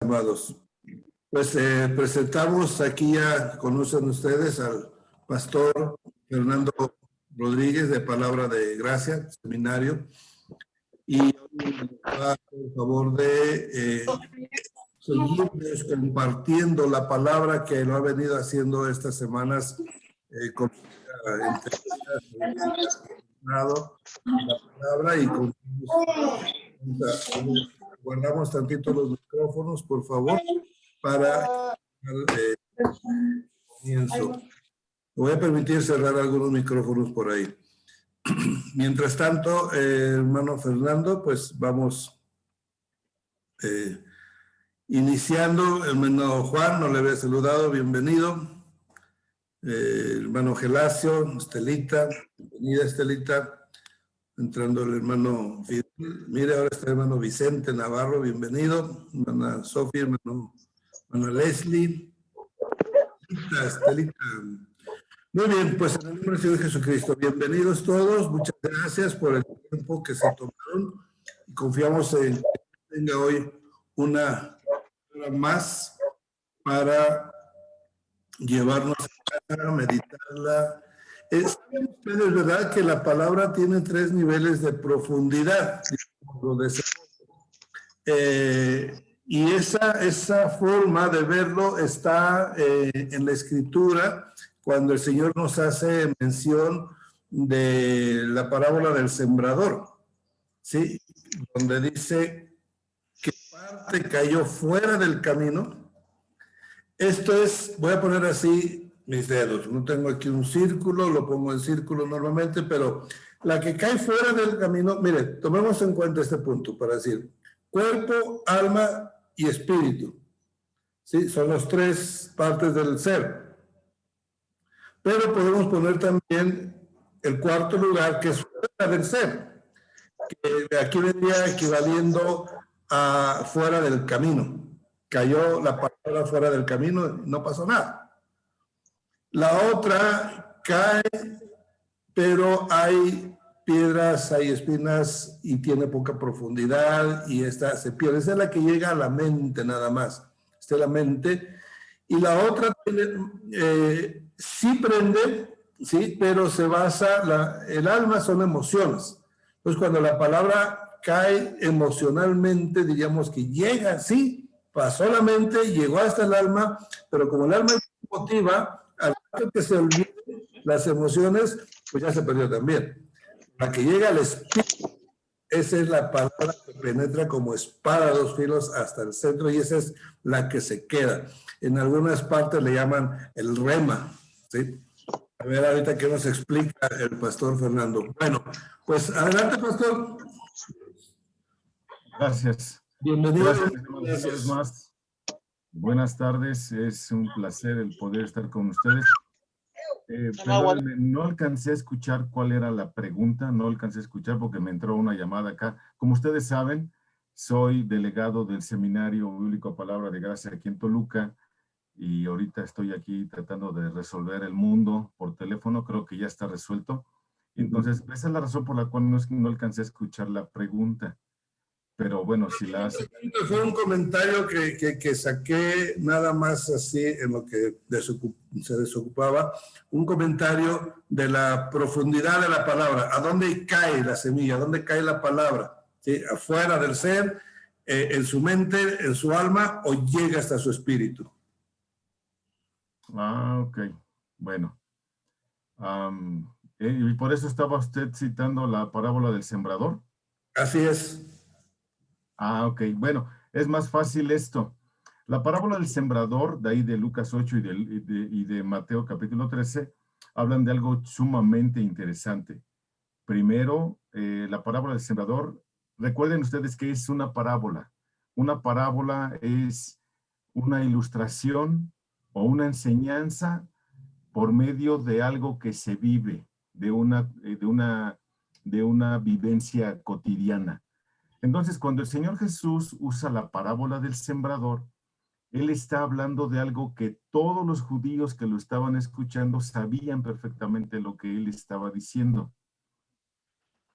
amados. Pues presentamos aquí, ya conocen ustedes al pastor Fernando Rodríguez de Palabra de Gracia, seminario, y por favor de seguirnos compartiendo la palabra que lo ha venido haciendo estas semanas con la palabra y con guardamos tantito los micrófonos, por favor, para comienzo. Voy a permitir cerrar algunos micrófonos por ahí. Mientras tanto, hermano Fernando, pues vamos iniciando. Hermano Juan, no le había saludado, bienvenido. Hermano Gelacio, Estelita, bienvenida Estelita. Entrando el hermano Fidel. Mire, ahora está el hermano Vicente Navarro, bienvenido. Hermana Sofía, hermana Leslie. Estelita. Muy bien, pues en el nombre del Señor Jesucristo, bienvenidos todos, muchas gracias por el tiempo que se tomaron y confiamos en que tenga hoy una hora más para llevarnos a meditarla. ¿Saben ustedes, verdad, que la palabra tiene 3 niveles de profundidad? Y esa forma de verlo está en la Escritura, cuando el Señor nos hace mención de la parábola del sembrador, ¿sí? Donde dice que parte cayó fuera del camino. Esto es, voy a poner así mis dedos, no tengo aquí un círculo, lo pongo en círculo normalmente, pero la que cae fuera del camino, mire, tomemos en cuenta este punto para decir, cuerpo, alma y espíritu, ¿sí? Son las 3 partes del ser. Pero podemos poner también el cuarto lugar, que es fuera del ser, que aquí vendría equivaliendo a fuera del camino. Cayó la palabra fuera del camino, no pasó nada. La otra cae, pero hay piedras, hay espinas y tiene poca profundidad y esta se pierde. Esa es la que llega a la mente nada más. Esta es la mente. Y la otra sí prende, sí, pero se basa, el alma son emociones. Entonces, cuando la palabra cae emocionalmente, diríamos que llega, sí, pasó la mente, llegó hasta el alma, pero como el alma es emotiva, al que se olviden las emociones, pues ya se perdió también. La que llega al espíritu, esa es la palabra que penetra como espada a 2 filos hasta el centro y esa es la que se queda. En algunas partes le llaman el rema, ¿sí? A ver ahorita qué nos explica el pastor Fernando. Bueno, pues adelante, pastor. Gracias. Bienvenido. Gracias, una vez más. Buenas tardes, es un placer el poder estar con ustedes. Perdónenme, no alcancé a escuchar cuál era la pregunta, no alcancé a escuchar porque me entró una llamada acá. Como ustedes saben, soy delegado del Seminario Bíblico Palabra de Gracia aquí en Toluca y ahorita estoy aquí tratando de resolver el mundo por teléfono, creo que ya está resuelto. Entonces, esa es la razón por la cual no alcancé a escuchar la pregunta. Pero bueno, si la hace... Fue un comentario que saqué nada más así en lo que se desocupaba, un comentario de la profundidad de la palabra, a dónde cae la semilla, a dónde cae la palabra, ¿sí? Afuera del ser, en su mente, en su alma, o llega hasta su espíritu. Ah, ok, bueno. Y por eso estaba usted citando la parábola del sembrador. Así es. Ah, ok. Bueno, es más fácil esto. La parábola del sembrador, de ahí de Lucas 8 y de Mateo capítulo 13, hablan de algo sumamente interesante. Primero, la parábola del sembrador, recuerden ustedes que es una parábola. Una parábola es una ilustración o una enseñanza por medio de algo que se vive, de una vivencia cotidiana. Entonces, cuando el Señor Jesús usa la parábola del sembrador, Él está hablando de algo que todos los judíos que lo estaban escuchando sabían perfectamente lo que Él estaba diciendo.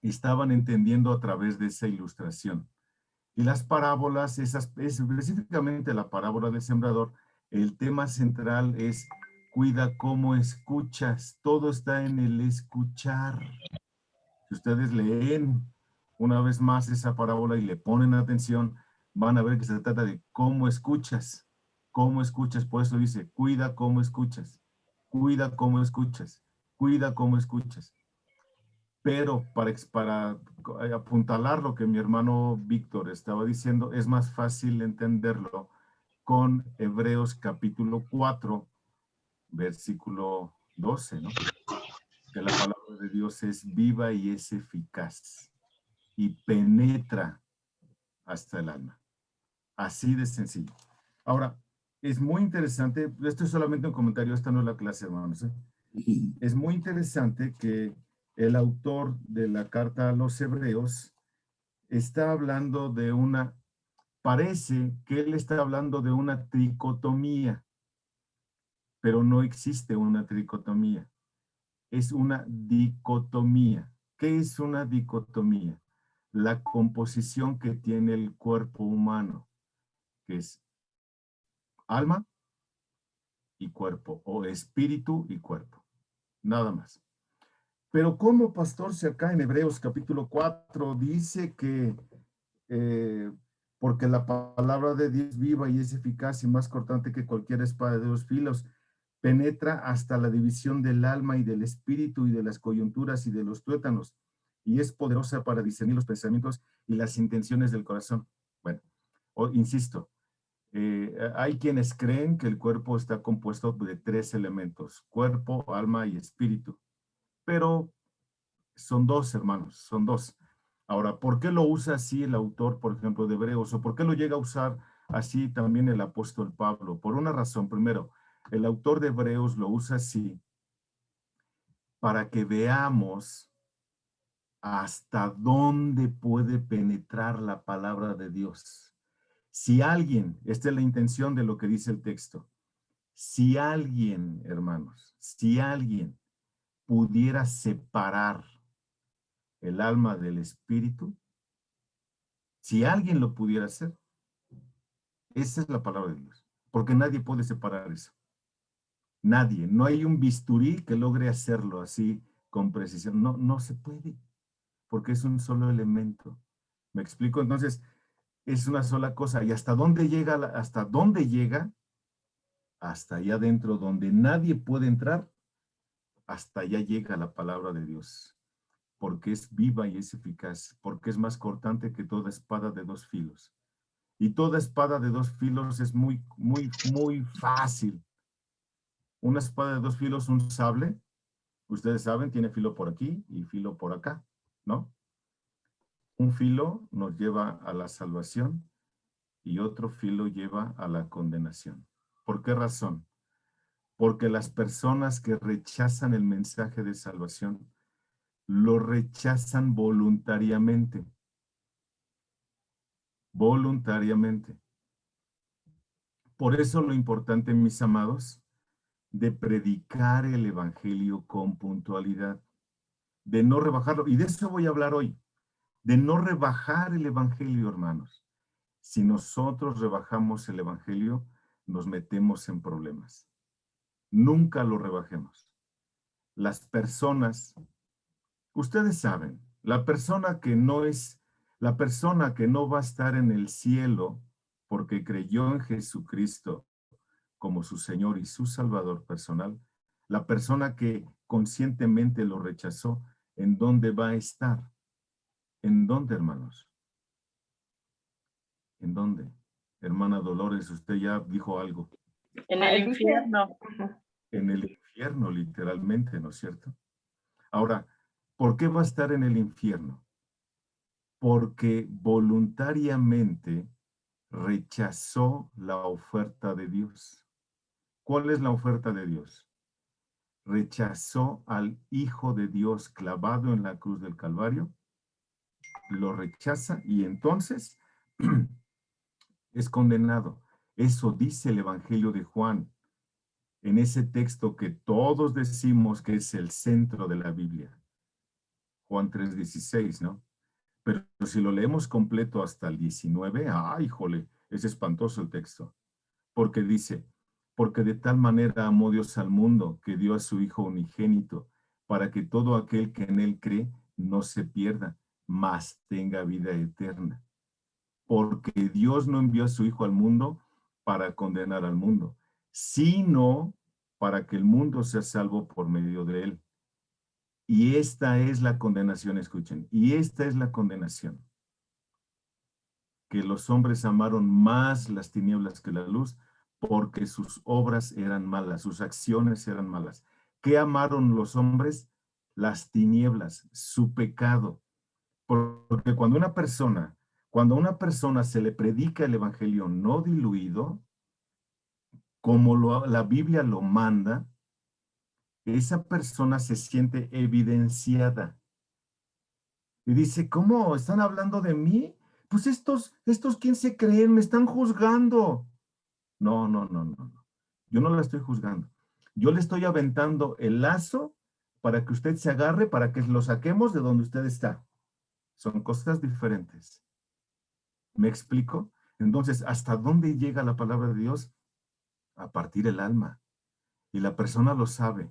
Estaban entendiendo a través de esa ilustración. Y las parábolas, específicamente la parábola del sembrador, el tema central es cuida cómo escuchas. Todo está en el escuchar. Si ustedes leen una vez más esa parábola y le ponen atención, van a ver que se trata de cómo escuchas. Cómo escuchas, por eso dice, cuida cómo escuchas. Cuida cómo escuchas. Cuida cómo escuchas. Pero para apuntalar lo que mi hermano Víctor estaba diciendo, es más fácil entenderlo con Hebreos capítulo 4, versículo 12, ¿no? Que la palabra de Dios es viva y es eficaz y penetra hasta el alma. Así de sencillo. Ahora, es muy interesante, esto es solamente un comentario, esta no es la clase, hermanos, ¿eh? Es muy interesante que el autor de la carta a los Hebreos está hablando de parece que él está hablando de una tricotomía, pero no existe una tricotomía, es una dicotomía. ¿Qué es una dicotomía? La composición que tiene el cuerpo humano, que es alma y cuerpo, o espíritu y cuerpo, nada más. Pero como pastor, si acá en Hebreos capítulo 4 dice que porque la palabra de Dios viva y es eficaz y más cortante que cualquier espada de dos filos, penetra hasta la división del alma y del espíritu y de las coyunturas y de los tuétanos, y es poderosa para discernir los pensamientos y las intenciones del corazón. Bueno, insisto, hay quienes creen que el cuerpo está compuesto de 3 elementos, cuerpo, alma y espíritu, pero son 2, hermanos, son 2. Ahora, ¿por qué lo usa así el autor, por ejemplo, de Hebreos? ¿O por qué lo llega a usar así también el apóstol Pablo? Por una razón. Primero, el autor de Hebreos lo usa así para que veamos hasta dónde puede penetrar la palabra de Dios. Si alguien, esta es la intención de lo que dice el texto, si alguien, hermanos, si alguien pudiera separar el alma del espíritu, si alguien lo pudiera hacer, esa es la palabra de Dios, porque nadie puede separar eso. Nadie, no hay un bisturí que logre hacerlo así con precisión. No, no se puede, porque es un solo elemento. ¿Me explico? Entonces, es una sola cosa. ¿Y hasta dónde llega? ¿Hasta dónde llega? Hasta allá adentro, donde nadie puede entrar, hasta allá llega la palabra de Dios, porque es viva y es eficaz, porque es más cortante que toda espada de 2 filos. Y toda espada de 2 filos es muy, muy, muy fácil. Una espada de 2 filos, un sable, ustedes saben, tiene filo por aquí y filo por acá, ¿no? Un filo nos lleva a la salvación y otro filo lleva a la condenación. ¿Por qué razón? Porque las personas que rechazan el mensaje de salvación lo rechazan voluntariamente. Voluntariamente. Por eso lo importante, mis amados, de predicar el evangelio con puntualidad, de no rebajarlo. Y de eso voy a hablar hoy, de no rebajar el evangelio, hermanos. Si nosotros rebajamos el evangelio, nos metemos en problemas. Nunca lo rebajemos. Las personas, ustedes saben, la persona que no va a estar en el cielo porque creyó en Jesucristo como su Señor y su Salvador personal, la persona que conscientemente lo rechazó, ¿en dónde va a estar? ¿En dónde, hermanos? ¿En dónde? Hermana Dolores, usted ya dijo algo. En el infierno. En el infierno, literalmente, ¿no es cierto? Ahora, ¿por qué va a estar en el infierno? Porque voluntariamente rechazó la oferta de Dios. ¿Cuál es la oferta de Dios? Rechazó al Hijo de Dios clavado en la cruz del Calvario, lo rechaza y entonces es condenado. Eso dice el Evangelio de Juan, en ese texto que todos decimos que es el centro de la Biblia. Juan 3:16, ¿no? Pero si lo leemos completo hasta el 19, ¡ay, jole! Es espantoso el texto. Porque dice, porque de tal manera amó Dios al mundo que dio a su Hijo unigénito, para que todo aquel que en él cree no se pierda, mas tenga vida eterna. Porque Dios no envió a su Hijo al mundo para condenar al mundo, sino para que el mundo sea salvo por medio de él. Y esta es la condenación, escuchen, y esta es la condenación, que los hombres amaron más las tinieblas que la luz, porque sus obras eran malas, sus acciones eran malas. ¿Qué amaron los hombres? Las tinieblas, su pecado. Porque cuando una persona se le predica el evangelio no diluido, como la Biblia lo manda, esa persona se siente evidenciada. Y dice, ¿cómo? ¿Están hablando de mí? Pues estos, ¿quién se creen? Me están juzgando. No, no, no, no, no. Yo no la estoy juzgando. Yo le estoy aventando el lazo para que usted se agarre, para que lo saquemos de donde usted está. Son cosas diferentes. ¿Me explico? Entonces, ¿hasta dónde llega la palabra de Dios? A partir el alma. Y la persona lo sabe.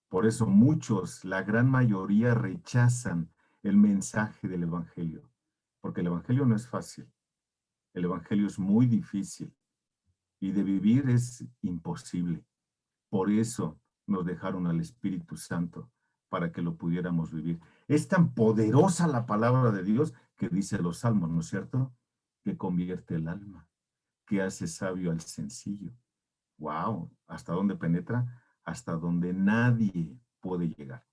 Por eso muchos, la gran mayoría, rechazan el mensaje del evangelio. Porque el evangelio no es fácil. El evangelio es muy difícil. Y de vivir es imposible. Por eso nos dejaron al Espíritu Santo, para que lo pudiéramos vivir. Es tan poderosa la palabra de Dios que dice los salmos, ¿no es cierto? Que convierte el alma, que hace sabio al sencillo. ¡Wow! ¿Hasta dónde penetra? Hasta donde nadie puede llegar.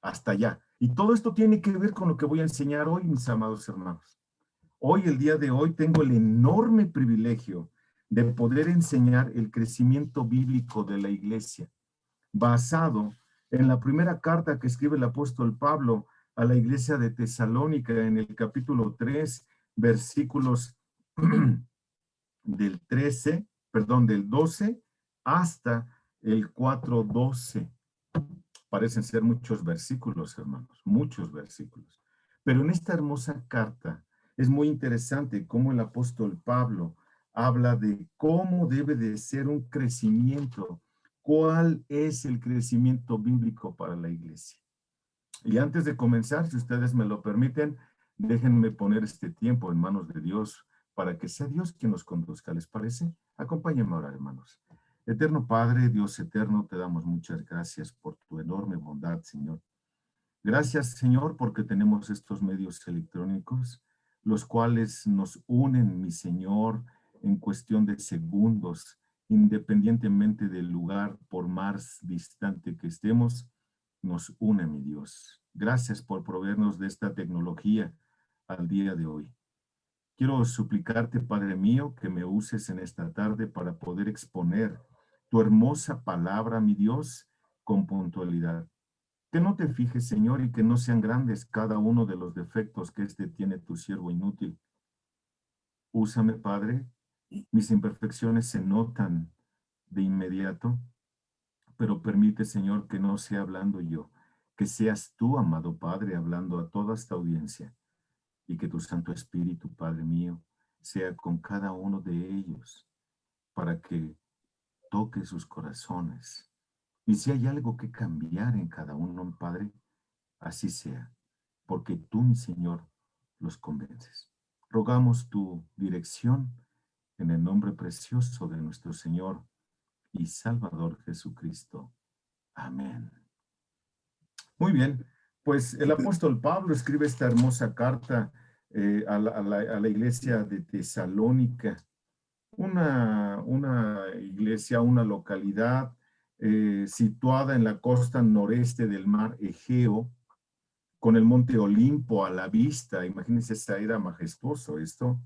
Hasta allá. Y todo esto tiene que ver con lo que voy a enseñar hoy, mis amados hermanos. Hoy, el día de hoy, tengo el enorme privilegio de poder enseñar el crecimiento bíblico de la iglesia, basado en la primera carta que escribe el apóstol Pablo a la iglesia de Tesalónica, en el capítulo 3, versículos del 12 hasta el 4:12. Parecen ser muchos versículos, hermanos, muchos versículos. Pero en esta hermosa carta es muy interesante cómo el apóstol Pablo habla de cómo debe de ser un crecimiento, cuál es el crecimiento bíblico para la iglesia. Y antes de comenzar, si ustedes me lo permiten, déjenme poner este tiempo en manos de Dios para que sea Dios quien nos conduzca. ¿Les parece? Acompáñenme ahora, hermanos. Eterno Padre, Dios eterno, te damos muchas gracias por tu enorme bondad, Señor. Gracias, Señor, porque tenemos estos medios electrónicos, los cuales nos unen, mi Señor, en cuestión de segundos, independientemente del lugar, por más distante que estemos, nos une, mi Dios. Gracias por proveernos de esta tecnología al día de hoy. Quiero suplicarte, Padre mío, que me uses en esta tarde para poder exponer tu hermosa palabra, mi Dios, con puntualidad. Que no te fijes, Señor, y que no sean grandes cada uno de los defectos que tiene tu siervo inútil. Úsame, Padre. Mis imperfecciones se notan de inmediato, pero permite, Señor, que no sea hablando yo, que seas tú, amado Padre, hablando a toda esta audiencia, y que tu Santo Espíritu, Padre mío, sea con cada uno de ellos, para que toque sus corazones. Y si hay algo que cambiar en cada uno, Padre, así sea, porque tú, mi Señor, los convences. Rogamos tu dirección en el nombre precioso de nuestro Señor y Salvador Jesucristo. Amén. Muy bien, pues el apóstol Pablo escribe esta hermosa carta a la iglesia de Tesalónica, una iglesia, una localidad situada en la costa noreste del mar Egeo, con el monte Olimpo a la vista. Imagínense, era majestuoso esto.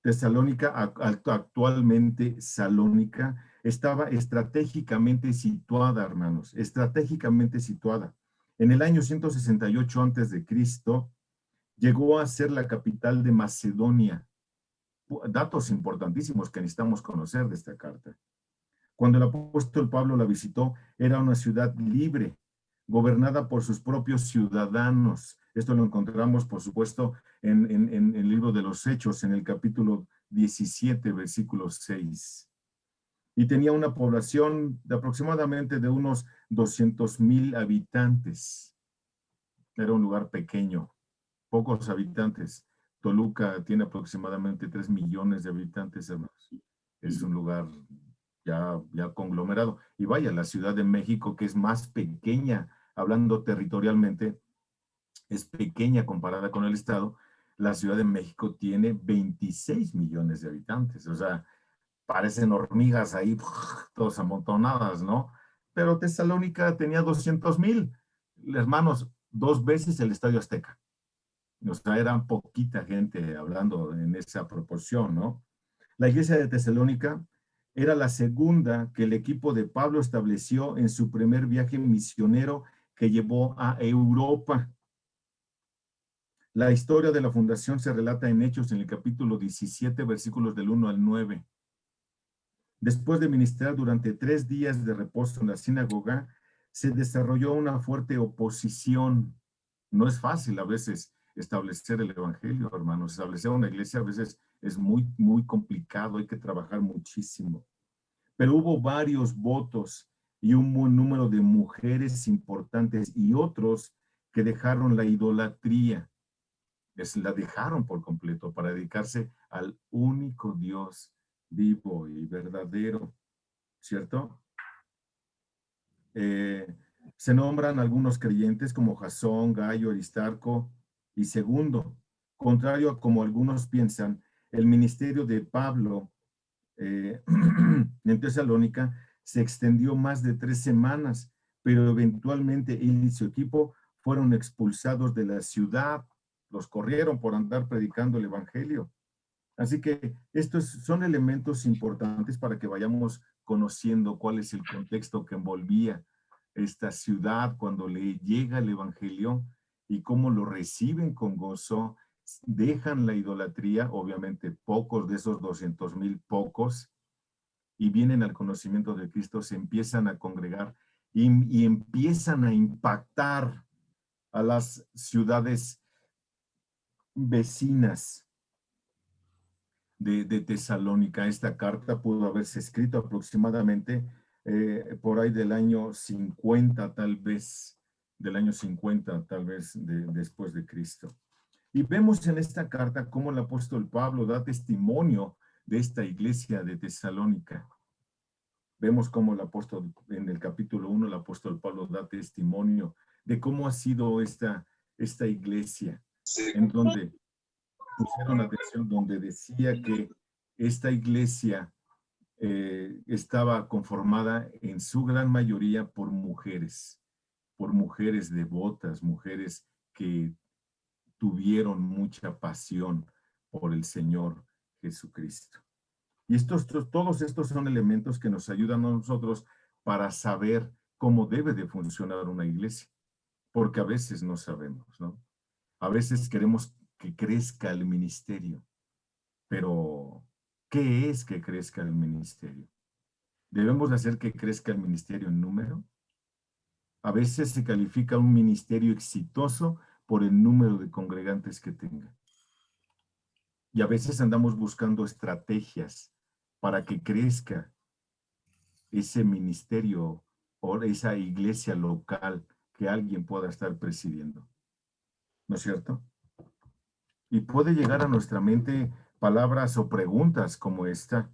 Tesalónica, actualmente Salónica, estaba estratégicamente situada, hermanos, estratégicamente situada. En el año 168 a.C., llegó a ser la capital de Macedonia. Datos importantísimos que necesitamos conocer de esta carta. Cuando el apóstol Pablo la visitó, era una ciudad libre, gobernada por sus propios ciudadanos, Esto lo encontramos, por supuesto, en el libro de los Hechos, en el capítulo 17, versículo 6. Y tenía una población de aproximadamente de unos 200,000 habitantes. Era un lugar pequeño, pocos habitantes. Toluca tiene aproximadamente 3 millones de habitantes, hermanos. Es un lugar ya conglomerado. Y vaya, la Ciudad de México, que es más pequeña, hablando territorialmente, es pequeña comparada con el Estado. La Ciudad de México tiene 26 millones de habitantes. O sea, parecen hormigas ahí, todas amontonadas, ¿no? Pero Tesalónica tenía 200,000. Hermanos, 2 veces el Estadio Azteca. O sea, eran poquita gente hablando en esa proporción, ¿no? La iglesia de Tesalónica era la segunda que el equipo de Pablo estableció en su primer viaje misionero que llevó a Europa. La historia de la fundación se relata en Hechos en el capítulo 17, versículos del 1 al 9. Después de ministrar durante 3 días de reposo en la sinagoga, se desarrolló una fuerte oposición. No es fácil a veces establecer el evangelio, hermanos. Establecer una iglesia a veces es muy, muy complicado, hay que trabajar muchísimo. Pero hubo varios votos y un buen número de mujeres importantes y otros que dejaron la idolatría. La dejaron por completo para dedicarse al único Dios vivo y verdadero, ¿cierto? Se nombran algunos creyentes como Jasón, Gayo, Aristarco y Segundo. Contrario a como algunos piensan, el ministerio de Pablo en Tesalónica se extendió más de 3 semanas, pero eventualmente él y su equipo fueron expulsados de la ciudad, los corrieron por andar predicando el evangelio. Así que estos son elementos importantes para que vayamos conociendo cuál es el contexto que envolvía esta ciudad cuando le llega el evangelio y cómo lo reciben con gozo, dejan la idolatría, obviamente pocos de esos 200,000, pocos, y vienen al conocimiento de Cristo, se empiezan a congregar y empiezan a impactar a las ciudades vecinas de Tesalónica. Esta carta pudo haberse escrito aproximadamente por ahí del año 50, tal vez, después de Cristo. Y vemos en esta carta cómo el apóstol Pablo da testimonio de esta iglesia de Tesalónica. Vemos cómo el apóstol, en el capítulo 1, el apóstol Pablo da testimonio de cómo ha sido esta iglesia, en donde pusieron atención, donde decía que esta iglesia estaba conformada en su gran mayoría por mujeres devotas, mujeres que tuvieron mucha pasión por el Señor Jesucristo. Y todos estos son elementos que nos ayudan a nosotros para saber cómo debe de funcionar una iglesia, porque a veces no sabemos, ¿no? A veces queremos que crezca el ministerio, pero ¿qué es que crezca el ministerio? ¿Debemos hacer que crezca el ministerio en número? A veces se califica un ministerio exitoso por el número de congregantes que tenga. Y a veces andamos buscando estrategias para que crezca ese ministerio o esa iglesia local que alguien pueda estar presidiendo. ¿No es cierto? Y puede llegar a nuestra mente palabras o preguntas como esta.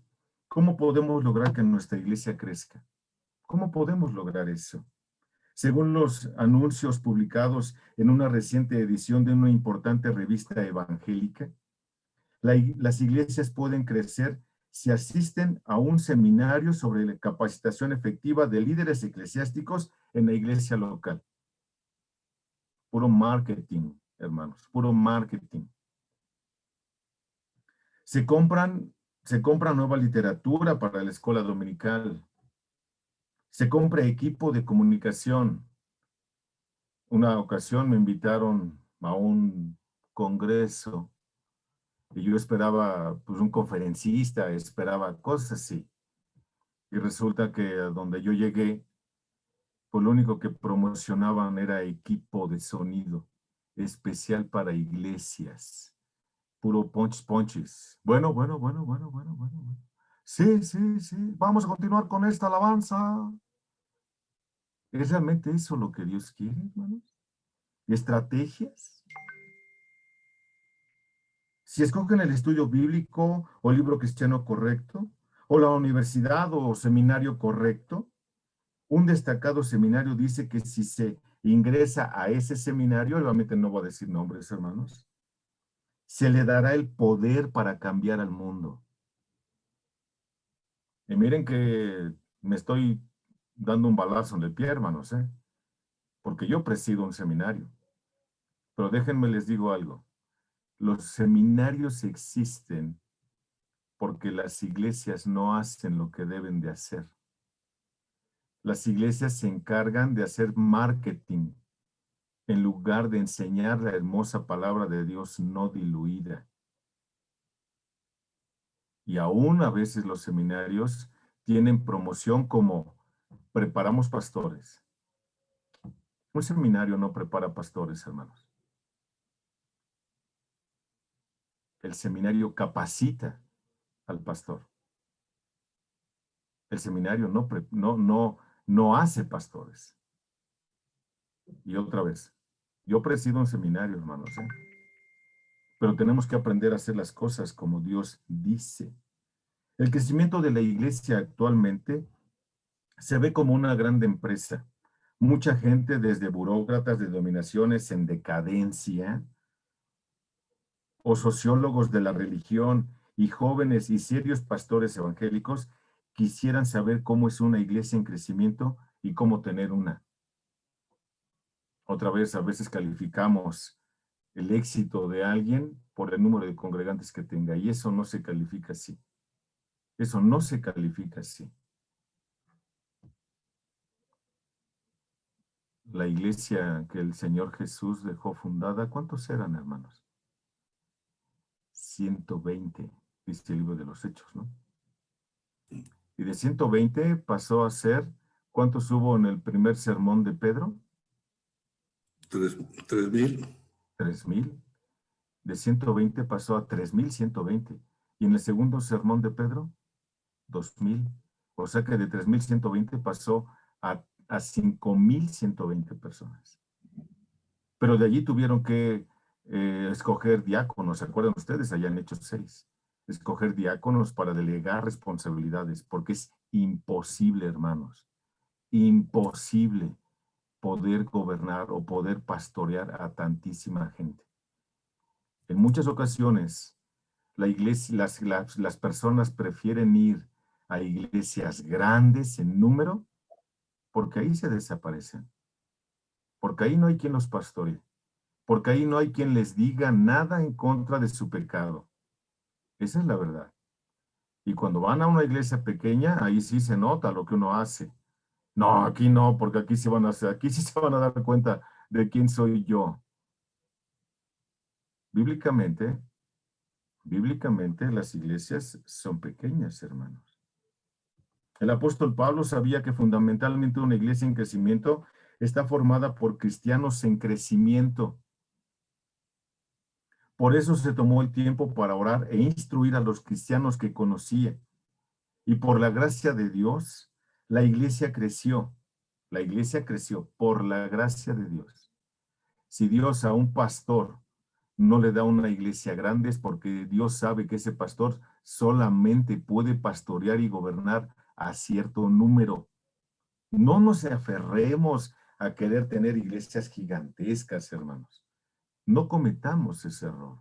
¿Cómo podemos lograr que nuestra iglesia crezca? ¿Cómo podemos lograr eso? Según los anuncios publicados en una reciente edición de una importante revista evangélica, las iglesias pueden crecer si asisten a un seminario sobre la capacitación efectiva de líderes eclesiásticos en la iglesia local. Puro marketing, hermanos, puro marketing. Se compra nueva literatura para la escuela dominical. Se compra equipo de comunicación. Una ocasión me invitaron a un congreso y yo esperaba pues un conferencista, esperaba cosas así. Y resulta que a donde yo llegué, pues lo único que promocionaban era equipo de sonido. especial para iglesias. Puro ponches. Bueno. Sí. Vamos a continuar con esta alabanza. ¿Es realmente eso lo que Dios quiere, hermanos? ¿Estrategias? Si escogen el estudio bíblico o libro cristiano correcto, o la universidad o seminario correcto, un destacado seminario dice que si se ingresa a ese seminario, obviamente no voy a decir nombres, hermanos, se le dará el poder para cambiar al mundo. Y miren que me estoy dando un balazo en el pie, hermanos, porque yo presido un seminario. Pero déjenme les digo algo. Los seminarios existen porque las iglesias no hacen lo que deben de hacer. Las iglesias se encargan de hacer marketing en lugar de enseñar la hermosa palabra de Dios no diluida. Y aún a veces los seminarios tienen promoción como preparamos pastores. Un seminario no prepara pastores, hermanos. El seminario capacita al pastor. El seminario no hace pastores. Y otra vez, yo presido un seminario, hermanos, pero tenemos que aprender a hacer las cosas como Dios dice. El crecimiento de la iglesia actualmente se ve como una gran empresa. Mucha gente, desde burócratas de denominaciones en decadencia, o sociólogos de la religión, y jóvenes y serios pastores evangélicos, quisieran saber cómo es una iglesia en crecimiento y cómo tener una. Otra vez, a veces calificamos el éxito de alguien por el número de congregantes que tenga, y eso no se califica así. Eso no se califica así. La iglesia que el Señor Jesús dejó fundada, ¿cuántos eran, hermanos? 120, dice el libro de los Hechos, ¿no? Y de 120 pasó a ser, ¿cuántos hubo en el primer sermón de Pedro? 3,000. 3,000. De 120 pasó a 3,120. Y en el segundo sermón de Pedro, 2,000. O sea que de 3,120 pasó a 5,120 personas. Pero de allí tuvieron que escoger diáconos, ¿se acuerdan ustedes? Allá en Hechos 6. Escoger diáconos para delegar responsabilidades, porque es imposible, hermanos, imposible poder gobernar o poder pastorear a tantísima gente. En muchas ocasiones, la iglesia, las personas prefieren ir a iglesias grandes en número, porque ahí se desaparecen, porque ahí no hay quien los pastoree, porque ahí no hay quien les diga nada en contra de su pecado. Esa es la verdad. Y cuando van a una iglesia pequeña, ahí sí se nota lo que uno hace. No, aquí no, porque aquí sí se van a dar cuenta de quién soy yo. Bíblicamente las iglesias son pequeñas, hermanos. El apóstol Pablo sabía que fundamentalmente una iglesia en crecimiento está formada por cristianos en crecimiento. Por eso se tomó el tiempo para orar e instruir a los cristianos que conocía. Y por la gracia de Dios, la iglesia creció. La iglesia creció por la gracia de Dios. Si Dios a un pastor no le da una iglesia grande, es porque Dios sabe que ese pastor solamente puede pastorear y gobernar a cierto número. No nos aferremos a querer tener iglesias gigantescas, hermanos. No cometamos ese error.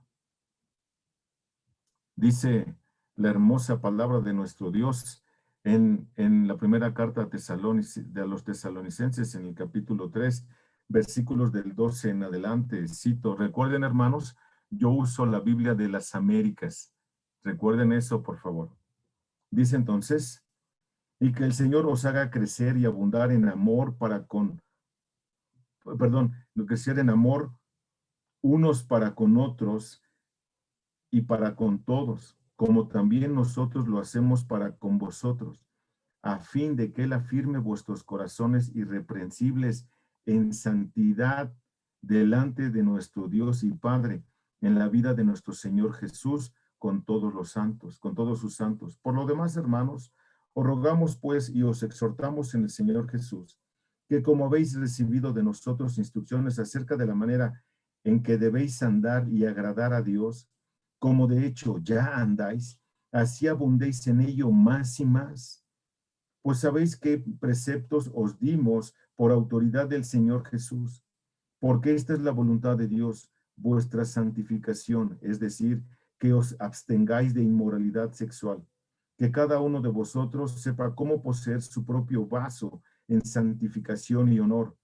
Dice la hermosa palabra de nuestro Dios en la primera carta a los tesalonicenses, en el capítulo 3, versículos del 12 en adelante. Cito, recuerden, hermanos, yo uso la Biblia de las Américas. Recuerden eso, por favor. Dice entonces, y que el Señor os haga crecer y abundar en amor crecer en amor unos para con otros y para con todos, como también nosotros lo hacemos para con vosotros, a fin de que Él afirme vuestros corazones irreprensibles en santidad delante de nuestro Dios y Padre, en la vida de nuestro Señor Jesús, con todos los santos, con todos sus santos. Por lo demás, hermanos, os rogamos pues y os exhortamos en el Señor Jesús, que como habéis recibido de nosotros instrucciones acerca de la manera en que debéis andar y agradar a Dios, como de hecho ya andáis, así abundéis en ello más y más. Pues sabéis qué preceptos os dimos por autoridad del Señor Jesús, porque esta es la voluntad de Dios, vuestra santificación, es decir, que os abstengáis de inmoralidad sexual, que cada uno de vosotros sepa cómo poseer su propio vaso en santificación y honor,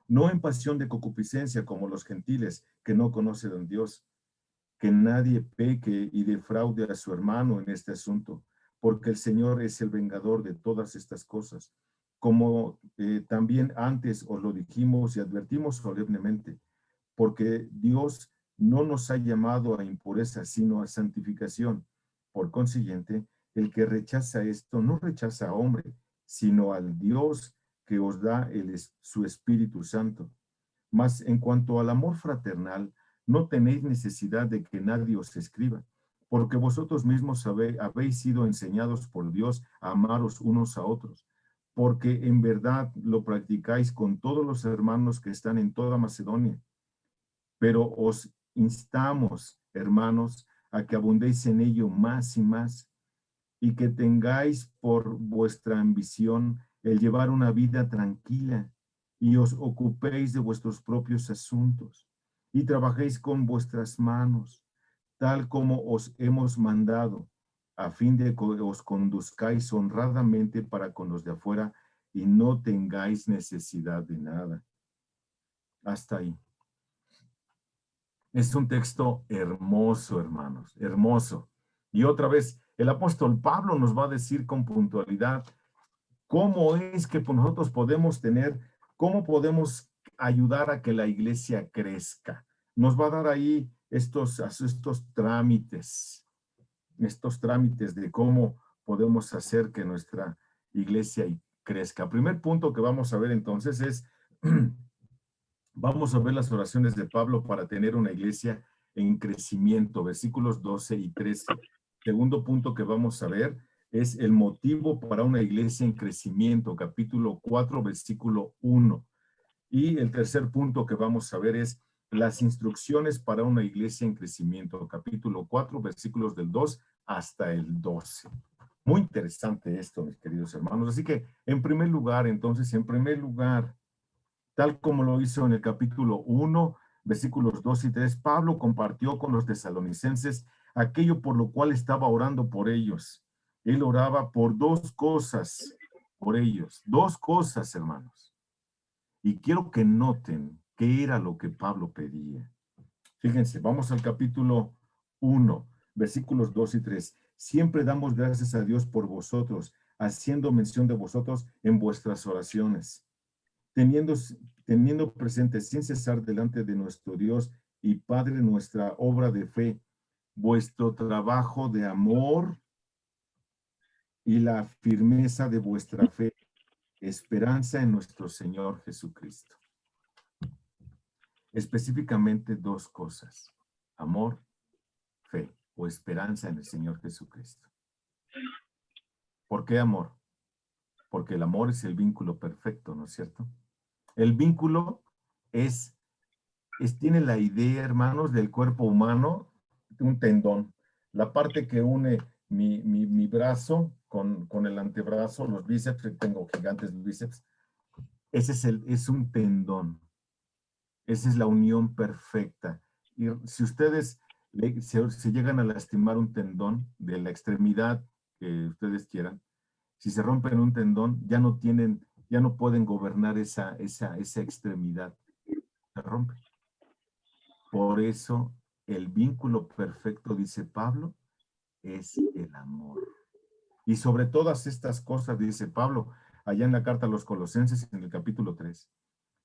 no en pasión de concupiscencia como los gentiles que no conocen a Dios, que nadie peque y defraude a su hermano en este asunto, porque el Señor es el vengador de todas estas cosas, como también antes os lo dijimos y advertimos solemnemente, porque Dios no nos ha llamado a impureza, sino a santificación. Por consiguiente, el que rechaza esto no rechaza a hombre, sino al Dios que os da su Espíritu Santo. Mas en cuanto al amor fraternal, no tenéis necesidad de que nadie os escriba, porque vosotros mismos habéis sido enseñados por Dios a amaros unos a otros, porque en verdad lo practicáis con todos los hermanos que están en toda Macedonia. Pero os instamos, hermanos, a que abundéis en ello más y más, y que tengáis por vuestra ambición el llevar una vida tranquila, y os ocupéis de vuestros propios asuntos, y trabajéis con vuestras manos, tal como os hemos mandado, a fin de que os conduzcáis honradamente para con los de afuera, y no tengáis necesidad de nada. Hasta ahí. Es un texto hermoso, hermanos, hermoso. Y otra vez, el apóstol Pablo nos va a decir con puntualidad cómo es que nosotros podemos cómo podemos ayudar a que la iglesia crezca. Nos va a dar ahí estos trámites de cómo podemos hacer que nuestra iglesia crezca. El primer punto que vamos a ver entonces es, vamos a ver las oraciones de Pablo para tener una iglesia en crecimiento, versículos 12 y 13. Segundo punto que vamos a ver es el motivo para una iglesia en crecimiento, capítulo 4, versículo 1. Y el tercer punto que vamos a ver es las instrucciones para una iglesia en crecimiento, capítulo 4, versículos del 2 hasta el 12. Muy interesante esto, mis queridos hermanos. Así que, en primer lugar, tal como lo hizo en el capítulo 1, versículos 2 y 3, Pablo compartió con los tesalonicenses aquello por lo cual estaba orando por ellos. Él oraba por dos cosas por ellos, dos cosas, hermanos. Y quiero que noten qué era lo que Pablo pedía. Fíjense, vamos al capítulo 1, versículos 2 y 3. Siempre damos gracias a Dios por vosotros, haciendo mención de vosotros en vuestras oraciones, teniendo presente sin cesar delante de nuestro Dios y Padre nuestra obra de fe, vuestro trabajo de amor y la firmeza de vuestra fe, esperanza en nuestro Señor Jesucristo. Específicamente dos cosas: amor, fe o esperanza en el Señor Jesucristo. ¿Por qué amor? Porque el amor es el vínculo perfecto, ¿no es cierto? El vínculo tiene la idea, hermanos, del cuerpo humano, un tendón. La parte que une mi brazo con el antebrazo, los bíceps, tengo gigantes bíceps, es un tendón. Esa es la unión perfecta. Y si ustedes se llegan a lastimar un tendón de la extremidad que ustedes quieran, si se rompen un tendón, ya no pueden gobernar esa extremidad. Se rompe. Por eso, el vínculo perfecto, dice Pablo, es el amor. Y sobre todas estas cosas, dice Pablo, allá en la carta a los Colosenses, en el capítulo 3,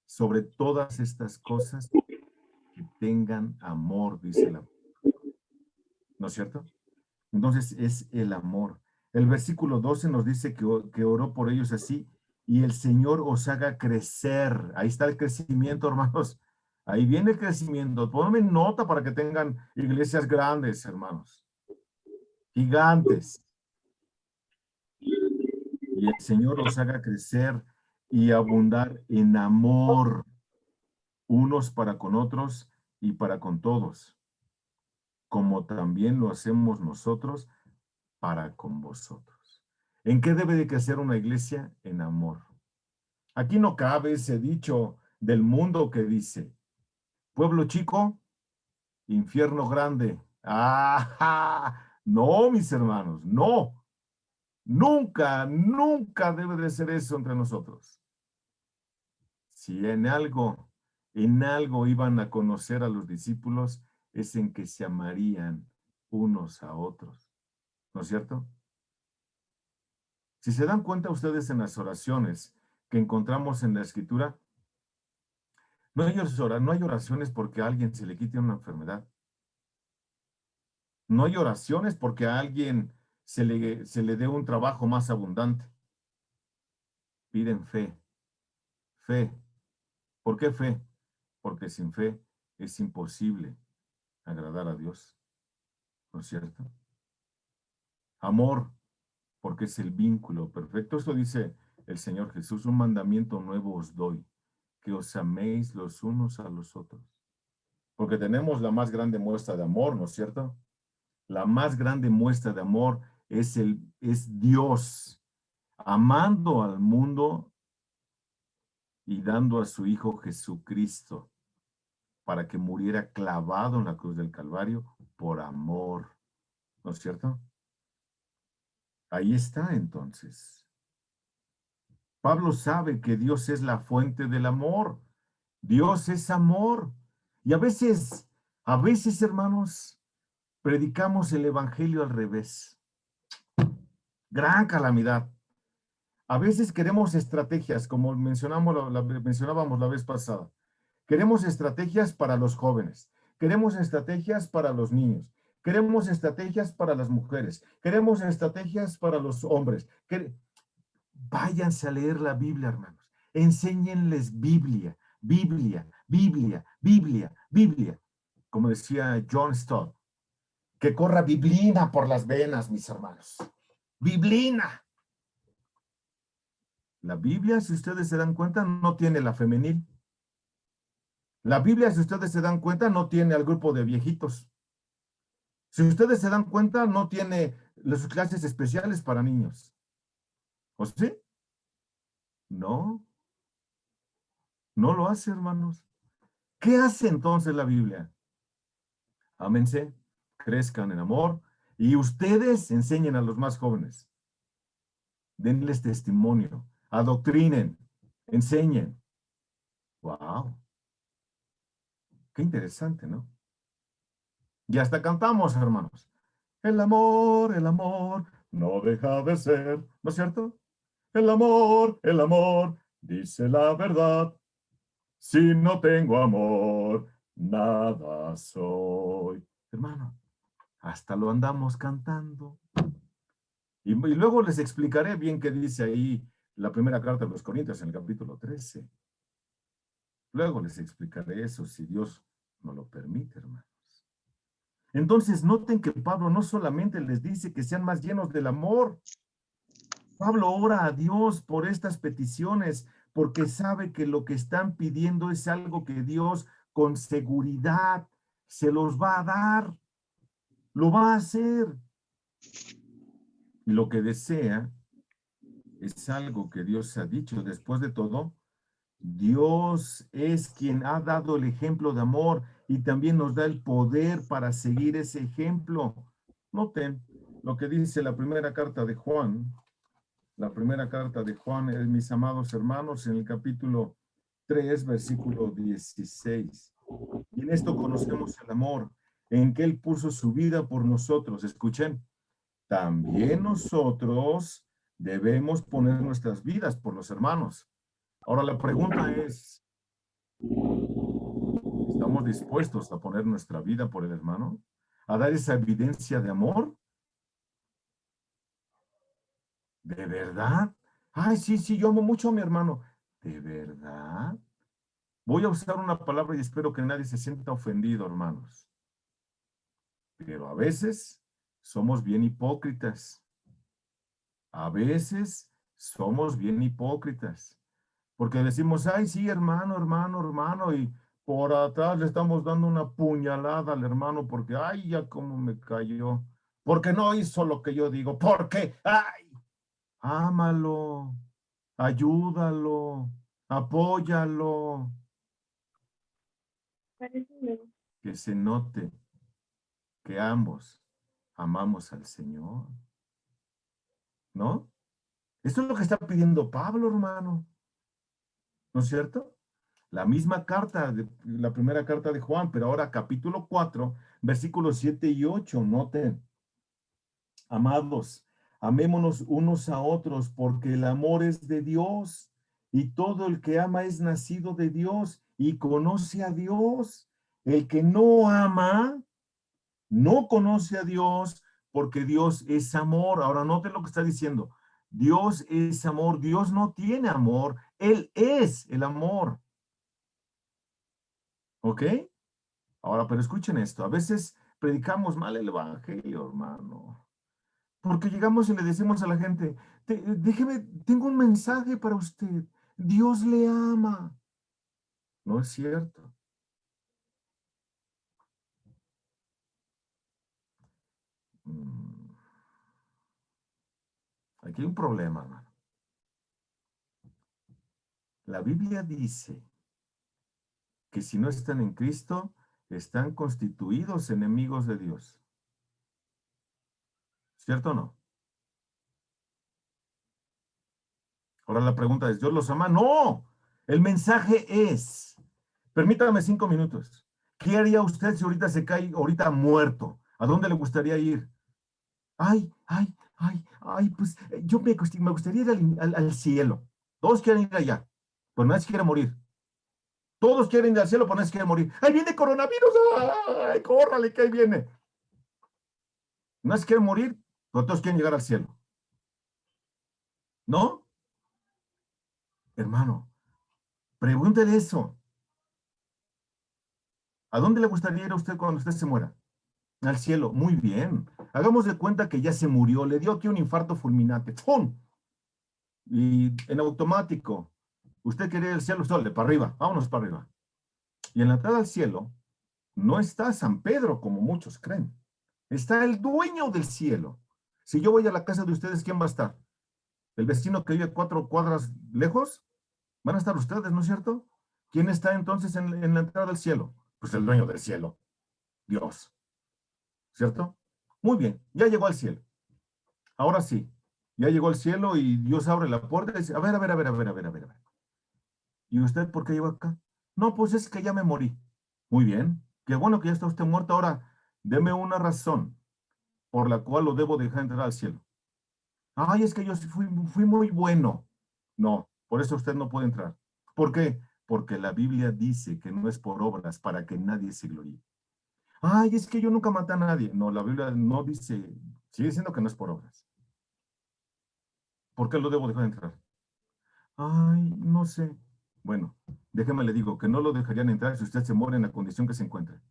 sobre todas estas cosas, que tengan amor, dice el apóstol. ¿No es cierto? Entonces, es el amor. El versículo 12 nos dice que oró por ellos así, y el Señor os haga crecer. Ahí está el crecimiento, hermanos. Ahí viene el crecimiento. Ponme nota para que tengan iglesias grandes, hermanos. Gigantes. Y el Señor los haga crecer y abundar en amor, unos para con otros y para con todos, como también lo hacemos nosotros para con vosotros. ¿En qué debe de crecer una iglesia? En amor. Aquí no cabe ese dicho del mundo que dice, pueblo chico, infierno grande. ¡Ah! No, mis hermanos, no. Nunca, nunca debe de ser eso entre nosotros. Si en algo iban a conocer a los discípulos, es en que se amarían unos a otros. ¿No es cierto? Si se dan cuenta ustedes en las oraciones que encontramos en la Escritura, no hay oraciones porque a alguien se le quite una enfermedad. No hay oraciones porque a alguien se le dé un trabajo más abundante. Piden fe. Fe. ¿Por qué fe? Porque sin fe es imposible agradar a Dios. ¿No es cierto? Amor, porque es el vínculo perfecto. Esto dice el Señor Jesús, un mandamiento nuevo os doy, que os améis los unos a los otros. Porque tenemos la más grande muestra de amor, ¿no es cierto? La más grande muestra de amor es Dios amando al mundo y dando a su Hijo Jesucristo para que muriera clavado en la cruz del Calvario por amor. ¿No es cierto? Ahí está entonces. Pablo sabe que Dios es la fuente del amor. Dios es amor. Y a veces, hermanos, predicamos el evangelio al revés. Gran calamidad. A veces queremos estrategias, como mencionábamos la vez pasada. Queremos estrategias para los jóvenes. Queremos estrategias para los niños. Queremos estrategias para las mujeres. Queremos estrategias para los hombres. Váyanse a leer la Biblia, hermanos. Enséñenles Biblia, Biblia, Biblia, Biblia, Biblia. Como decía John Stott, que corra biblina por las venas, mis hermanos. Biblina. La Biblia, si ustedes se dan cuenta, no tiene la femenil. La Biblia, si ustedes se dan cuenta, no tiene al grupo de viejitos. Si ustedes se dan cuenta, no tiene las clases especiales para niños. ¿O sí? No, no lo hace, hermanos. ¿Qué hace entonces la Biblia? Ámense, crezcan en amor y ustedes enseñen a los más jóvenes. Denles testimonio, adoctrinen, enseñen. ¡Wow! Qué interesante, ¿no? Y hasta cantamos, hermanos. El amor, no deja de ser, ¿no es cierto? El amor, dice la verdad. Si no tengo amor, nada soy. Hermano, hasta lo andamos cantando. Y luego les explicaré bien qué dice ahí la primera carta de los Corintios en el capítulo 13. Luego les explicaré eso si Dios nos lo permite, hermanos. Entonces noten que Pablo no solamente les dice que sean más llenos del amor. Pablo ora a Dios por estas peticiones porque sabe que lo que están pidiendo es algo que Dios con seguridad se los va a dar. Lo va a hacer. Y lo que desea es algo que Dios ha dicho. Después de todo, Dios es quien ha dado el ejemplo de amor y también nos da el poder para seguir ese ejemplo. Noten lo que dice la primera carta de Juan. La primera carta de Juan, mis amados hermanos, en el capítulo 3, versículo 16. Y en esto conocemos el amor, en que Él puso su vida por nosotros. Escuchen, también nosotros debemos poner nuestras vidas por los hermanos. Ahora la pregunta es, ¿estamos dispuestos a poner nuestra vida por el hermano? ¿A dar esa evidencia de amor? ¿De verdad? Ay, sí, yo amo mucho a mi hermano. ¿De verdad? Voy a usar una palabra y espero que nadie se sienta ofendido, hermanos. Pero a veces somos bien hipócritas. A veces somos bien hipócritas. Porque decimos, ay, sí, hermano, hermano, hermano, y por atrás le estamos dando una puñalada al hermano porque, ay, ya cómo me cayó. Porque no hizo lo que yo digo. ¿Por qué? Ay, ámalo, ayúdalo, apóyalo. Que se note que ambos amamos al Señor, ¿no? Esto es lo que está pidiendo Pablo, hermano, ¿no es cierto? La misma carta, la primera carta de Juan, pero ahora capítulo 4, versículos 7 y 8, noten. Amados, amémonos unos a otros porque el amor es de Dios y todo el que ama es nacido de Dios y conoce a Dios. El que no ama no conoce a Dios porque Dios es amor. Ahora noten lo que está diciendo. Dios es amor. Dios no tiene amor. Él es el amor. ¿Ok? Ahora, pero escuchen esto. A veces predicamos mal el evangelio, hermano. Porque llegamos y le decimos a la gente, déjeme, tengo un mensaje para usted. Dios le ama. No es cierto. Aquí hay un problema, hermano. La Biblia dice que si no están en Cristo, están constituidos enemigos de Dios. ¿Cierto o no? Ahora la pregunta es, ¿Dios los ama? ¡No! El mensaje es, permítame 5 minutos. ¿Qué haría usted si ahorita se cae, ahorita muerto? ¿A dónde le gustaría ir? Ay, ay, ay, ay, pues yo me gustaría ir al cielo. Todos quieren ir allá, pero nadie quiere morir. Todos quieren ir al cielo, pero nadie quiere morir. ¡Ahí viene coronavirus! ¡Ay, córrale, que ahí viene! Nadie quiere morir, pero todos quieren llegar al cielo. ¿No? Hermano, pregúntele eso. ¿A dónde le gustaría ir a usted cuando usted se muera? Al cielo. Muy bien. Hagamos de cuenta que ya se murió, le dio aquí un infarto fulminante. ¡Pum! Y en automático, usted quería ir al cielo, sole, para arriba, vámonos para arriba. Y en la entrada al cielo no está San Pedro, como muchos creen. Está el dueño del cielo. Si yo voy a la casa de ustedes, ¿quién va a estar? ¿El vecino que vive 4 cuadras lejos? Van a estar ustedes, ¿no es cierto? ¿Quién está entonces en la entrada del cielo? Pues el dueño del cielo, Dios. ¿Cierto? Muy bien, ya llegó al cielo. Ahora sí, ya llegó al cielo y Dios abre la puerta y dice, a ver, a ver, a ver, a ver, a ver, a ver, a ver. ¿Y usted por qué llegó acá? No, pues es que ya me morí. Muy bien, qué bueno que ya está usted muerto. Ahora, deme una razón por la cual lo debo dejar entrar al cielo. Ay, es que yo fui muy bueno. No, por eso usted no puede entrar. ¿Por qué? Porque la Biblia dice que no es por obras para que nadie se gloríe. Ay, es que yo nunca maté a nadie. No, la Biblia no dice, sigue diciendo que no es por obras. ¿Por qué lo debo dejar entrar? Ay, no sé. Bueno, déjeme le digo que no lo dejarían entrar si usted se muere en la condición que se encuentra.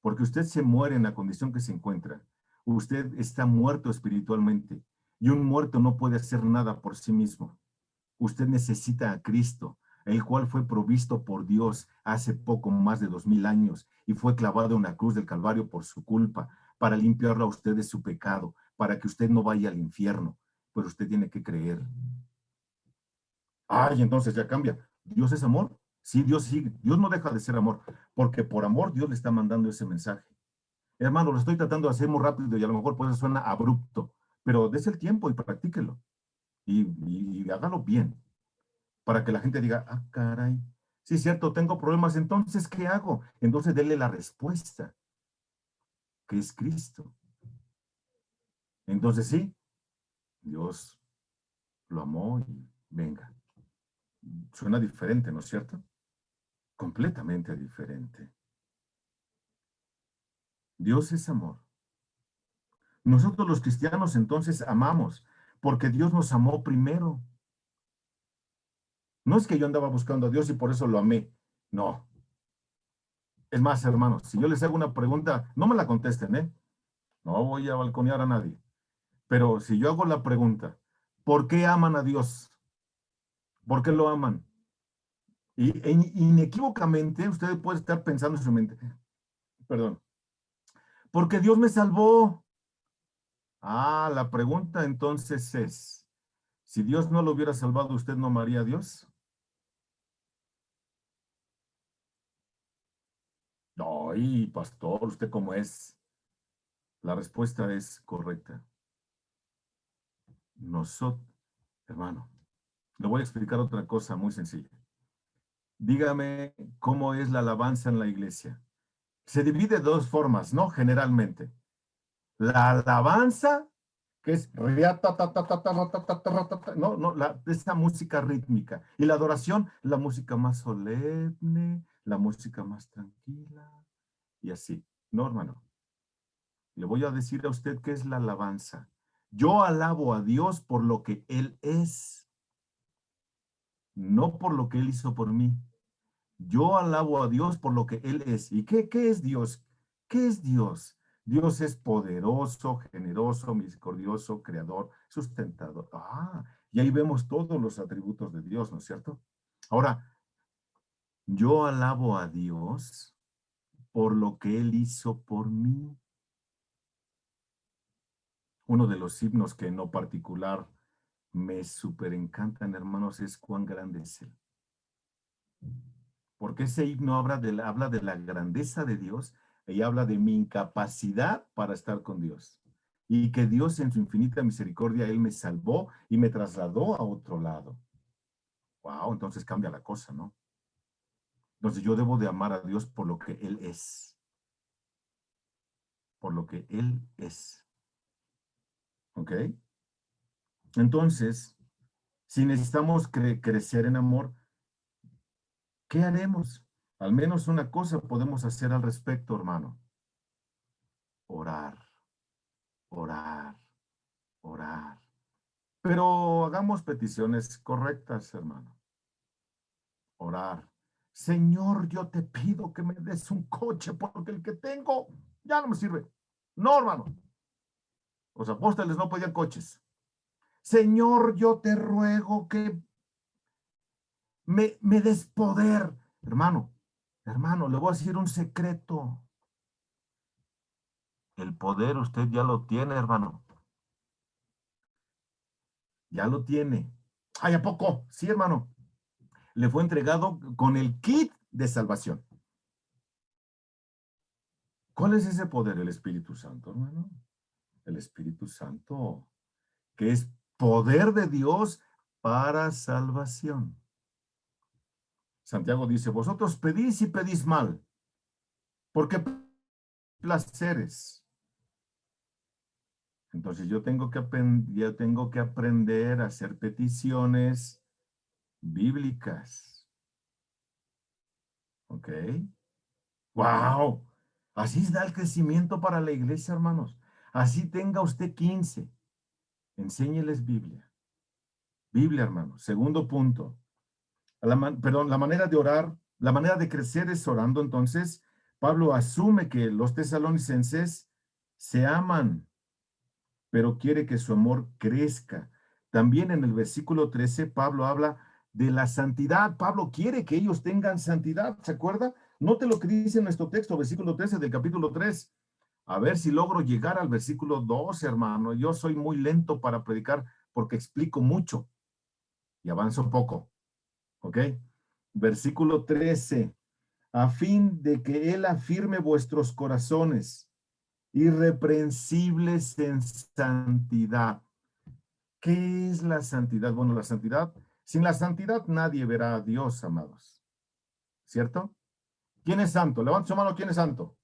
Porque usted se muere en la condición que se encuentra. Usted está muerto espiritualmente y un muerto no puede hacer nada por sí mismo. Usted necesita a Cristo, el cual fue provisto por Dios hace poco más de 2000 años y fue clavado en la cruz del Calvario por su culpa, para limpiarlo a usted de su pecado, para que usted no vaya al infierno. Pero usted tiene que creer. Ay, entonces ya cambia. ¿Dios es amor? Sí, Dios no deja de ser amor, porque por amor Dios le está mandando ese mensaje. Hermano, lo estoy tratando de hacer muy rápido y a lo mejor pues suena abrupto, pero dése el tiempo y practíquelo y hágalo bien, para que la gente diga, ah, caray, sí es cierto, tengo problemas, entonces, ¿qué hago? Entonces, déle la respuesta, que es Cristo. Entonces, sí, Dios lo amó y venga. Suena diferente, ¿no es cierto? Completamente diferente. Dios es amor. Nosotros los cristianos entonces amamos, porque Dios nos amó primero. No es que yo andaba buscando a Dios y por eso lo amé. No. Es más, hermanos, si yo les hago una pregunta, no me la contesten, ¿eh? No voy a balconear a nadie. Pero si yo hago la pregunta, ¿por qué aman a Dios? ¿Por qué lo aman? Y inequívocamente usted puede estar pensando en su mente, perdón, porque Dios me salvó. Ah, la pregunta entonces es, si Dios no lo hubiera salvado, ¿usted no amaría a Dios? Ay, pastor, ¿usted cómo es? La respuesta es correcta. Nosotros, hermano, le voy a explicar otra cosa muy sencilla. Dígame cómo es la alabanza en la iglesia. Se divide de dos formas, ¿no? Generalmente. La alabanza, que es esa música rítmica. Y la adoración, la música más solemne, la música más tranquila, y así. No, hermano. Le voy a decir a usted qué es la alabanza. Yo alabo a Dios por lo que Él es, no por lo que Él hizo por mí. Yo alabo a Dios por lo que Él es. ¿Y qué es Dios? ¿Qué es Dios? Dios es poderoso, generoso, misericordioso, creador, sustentador. Ah, y ahí vemos todos los atributos de Dios, ¿no es cierto? Ahora, yo alabo a Dios por lo que Él hizo por mí. Uno de los himnos que en lo particular me súper encantan, hermanos, es Cuán grande es Él. Porque ese himno habla de la grandeza de Dios y habla de mi incapacidad para estar con Dios. Y que Dios en su infinita misericordia, Él me salvó y me trasladó a otro lado. Wow, entonces cambia la cosa, ¿no? Entonces yo debo de amar a Dios por lo que Él es. Por lo que Él es. ¿Ok? Entonces, si necesitamos crecer en amor, ¿qué haremos? Al menos una cosa podemos hacer al respecto, hermano. Orar, orar, orar. Pero hagamos peticiones correctas, hermano. Orar. Señor, yo te pido que me des un coche porque el que tengo ya no me sirve. No, hermano. Los apóstoles no pedían coches. Señor, yo te ruego que me des poder. Hermano, le voy a decir un secreto. El poder usted ya lo tiene, hermano. Ya lo tiene. Ay, ¿a poco? Sí, hermano. Le fue entregado con el kit de salvación. ¿Cuál es ese poder? El Espíritu Santo, hermano. El Espíritu Santo, que es poder de Dios para salvación. Santiago dice, vosotros pedís y pedís mal, porque placeres. Entonces yo tengo que aprender a hacer peticiones bíblicas. ¿Ok? ¡Wow! Así da el crecimiento para la iglesia, hermanos. Así tenga usted 15. Enséñeles Biblia. Biblia, hermanos. Segundo punto. La manera de orar, la manera de crecer es orando. Entonces, Pablo asume que los tesalonicenses se aman, pero quiere que su amor crezca. También en el versículo 13, Pablo habla de la santidad. Pablo quiere que ellos tengan santidad, ¿se acuerda? Note lo que dice en nuestro texto, versículo 13 del capítulo 3. A ver si logro llegar al versículo 12, hermano. Yo soy muy lento para predicar porque explico mucho y avanzo poco. ¿Ok? Versículo 13. A fin de que Él afirme vuestros corazones, irreprensibles en santidad. ¿Qué es la santidad? Bueno, la santidad, sin la santidad nadie verá a Dios, amados. ¿Cierto? ¿Quién es santo? Levanta su mano, ¿quién es santo?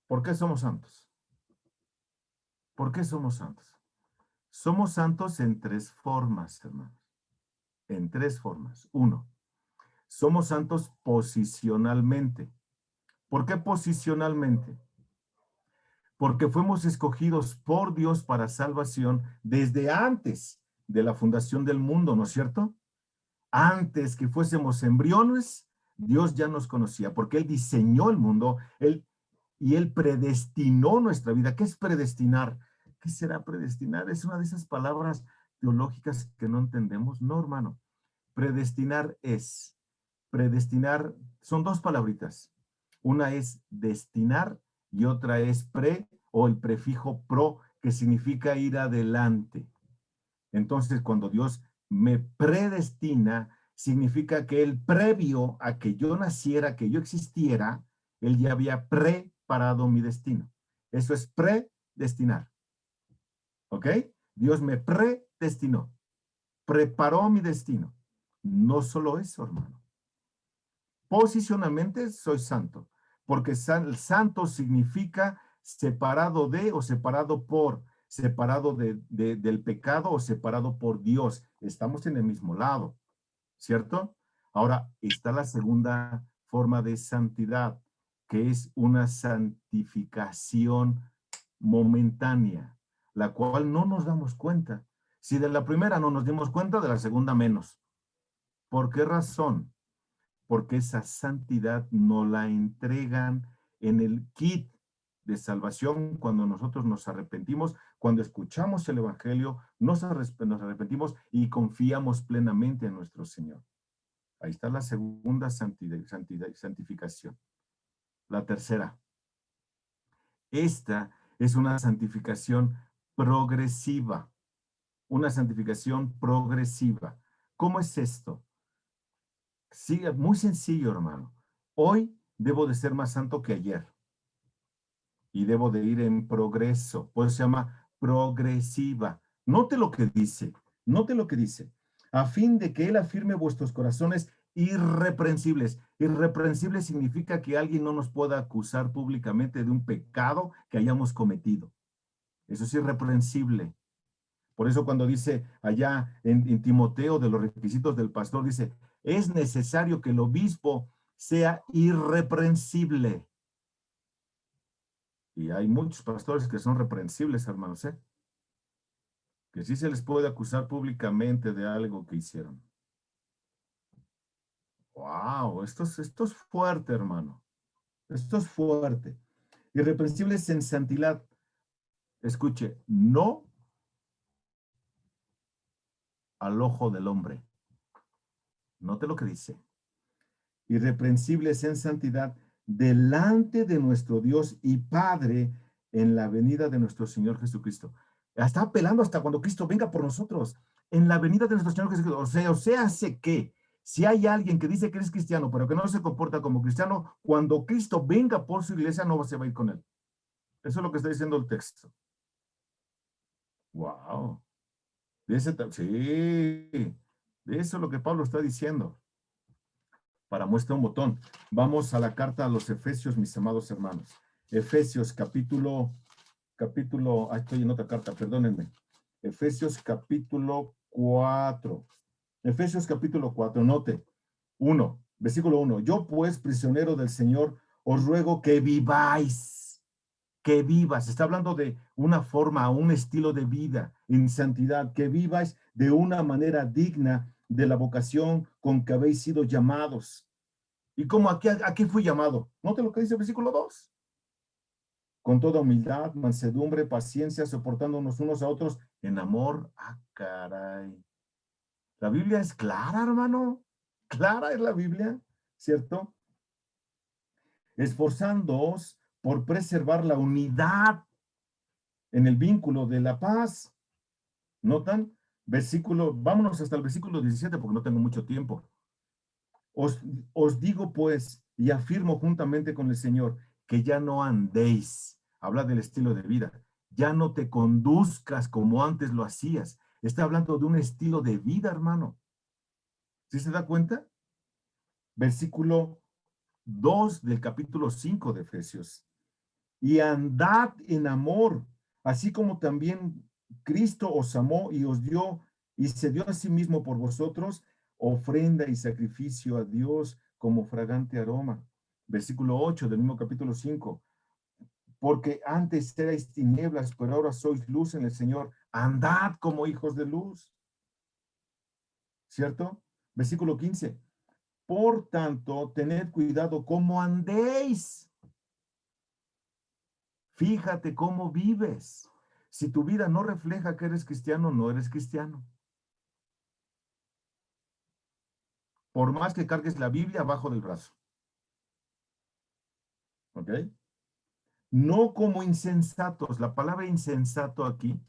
¿Por qué somos santos? ¿Por qué somos santos? Somos santos en tres formas, hermanos. En tres formas. Uno, somos santos posicionalmente. ¿Por qué posicionalmente? Porque fuimos escogidos por Dios para salvación desde antes de la fundación del mundo, ¿no es cierto? Antes que fuésemos embriones, Dios ya nos conocía, porque Él diseñó el mundo, y Él predestinó nuestra vida. ¿Qué es predestinar? ¿Qué será predestinar? Es una de esas palabras teológicas que no entendemos. No, hermano. Predestinar son dos palabritas. Una es destinar y otra es pre o el prefijo pro, que significa ir adelante. Entonces, cuando Dios me predestina, significa que Él, previo a que yo naciera, que yo existiera, Él ya había preparado mi destino. Eso es predestinar. ¿Ok? Dios me predestinó, preparó mi destino. No solo eso, hermano. Posicionalmente soy santo, porque santo significa separado de o separado por, separado del pecado o separado por Dios. Estamos en el mismo lado, ¿cierto? Ahora está la segunda forma de santidad, que es una santificación momentánea, la cual no nos damos cuenta. Si de la primera no nos dimos cuenta, de la segunda menos. ¿Por qué razón? Porque esa santidad no la entregan en el kit de salvación cuando nosotros nos arrepentimos, cuando escuchamos el Evangelio, nos arrepentimos y confiamos plenamente en nuestro Señor. Ahí está la segunda santificación. La tercera. Esta es una santificación progresiva. Una santificación progresiva. ¿Cómo es esto? Sí, muy sencillo, hermano. Hoy debo de ser más santo que ayer. Y debo de ir en progreso. Por eso se llama progresiva. Note lo que dice. Note lo que dice. A fin de que Él afirme vuestros corazones irreprensibles. Irreprensible significa que alguien no nos pueda acusar públicamente de un pecado que hayamos cometido. Eso es irreprensible. Por eso cuando dice allá en Timoteo de los requisitos del pastor, dice, es necesario que el obispo sea irreprensible. Y hay muchos pastores que son reprensibles, hermanos, ¿eh? Que sí se les puede acusar públicamente de algo que hicieron. ¡Wow! Esto es fuerte, hermano. Esto es fuerte. Irreprensibles en santidad. Escuche, no al ojo del hombre. Note lo que dice. Irreprensibles en santidad delante de nuestro Dios y Padre en la venida de nuestro Señor Jesucristo. Está apelando hasta cuando Cristo venga por nosotros. En la venida de nuestro Señor Jesucristo. O sea, hace que si hay alguien que dice que es cristiano, pero que no se comporta como cristiano, cuando Cristo venga por su iglesia, no se va a ir con él. Eso es lo que está diciendo el texto. ¡Wow! Sí, de eso es lo que Pablo está diciendo. Para muestra un botón. Vamos a la carta a los Efesios, mis amados hermanos. Efesios capítulo, estoy en otra carta, perdónenme. Efesios capítulo 4. Efesios capítulo 4, note. 1, versículo 1. Yo pues, prisionero del Señor, os ruego que viváis, que vivas. Está hablando de una forma, un estilo de vida en santidad, que viváis de una manera digna de la vocación con que habéis sido llamados. ¿Y cómo aquí fui llamado? Note lo que dice el versículo 2. Con toda humildad, mansedumbre, paciencia, soportándonos unos a otros en amor. Ah, caray. La Biblia es clara, hermano. Clara es la Biblia, ¿cierto? Esforzándoos por preservar la unidad en el vínculo de la paz. ¿Notan? Vámonos hasta el versículo 17 porque no tengo mucho tiempo. Os digo pues, y afirmo juntamente con el Señor, que ya no andéis, habla del estilo de vida, ya no te conduzcas como antes lo hacías. Está hablando de un estilo de vida, hermano. ¿Sí se da cuenta? Versículo 2 del capítulo 5 de Efesios. Y andad en amor, así como también Cristo os amó y os dio y se dio a sí mismo por vosotros, ofrenda y sacrificio a Dios como fragante aroma. Versículo 8 del mismo capítulo 5. Porque antes erais tinieblas, pero ahora sois luz en el Señor. Andad como hijos de luz. ¿Cierto? Versículo 15. Por tanto, tened cuidado cómo andéis. Fíjate cómo vives. Si tu vida no refleja que eres cristiano, no eres cristiano. Por más que cargues la Biblia abajo del brazo. ¿Ok? No como insensatos. La palabra insensato aquí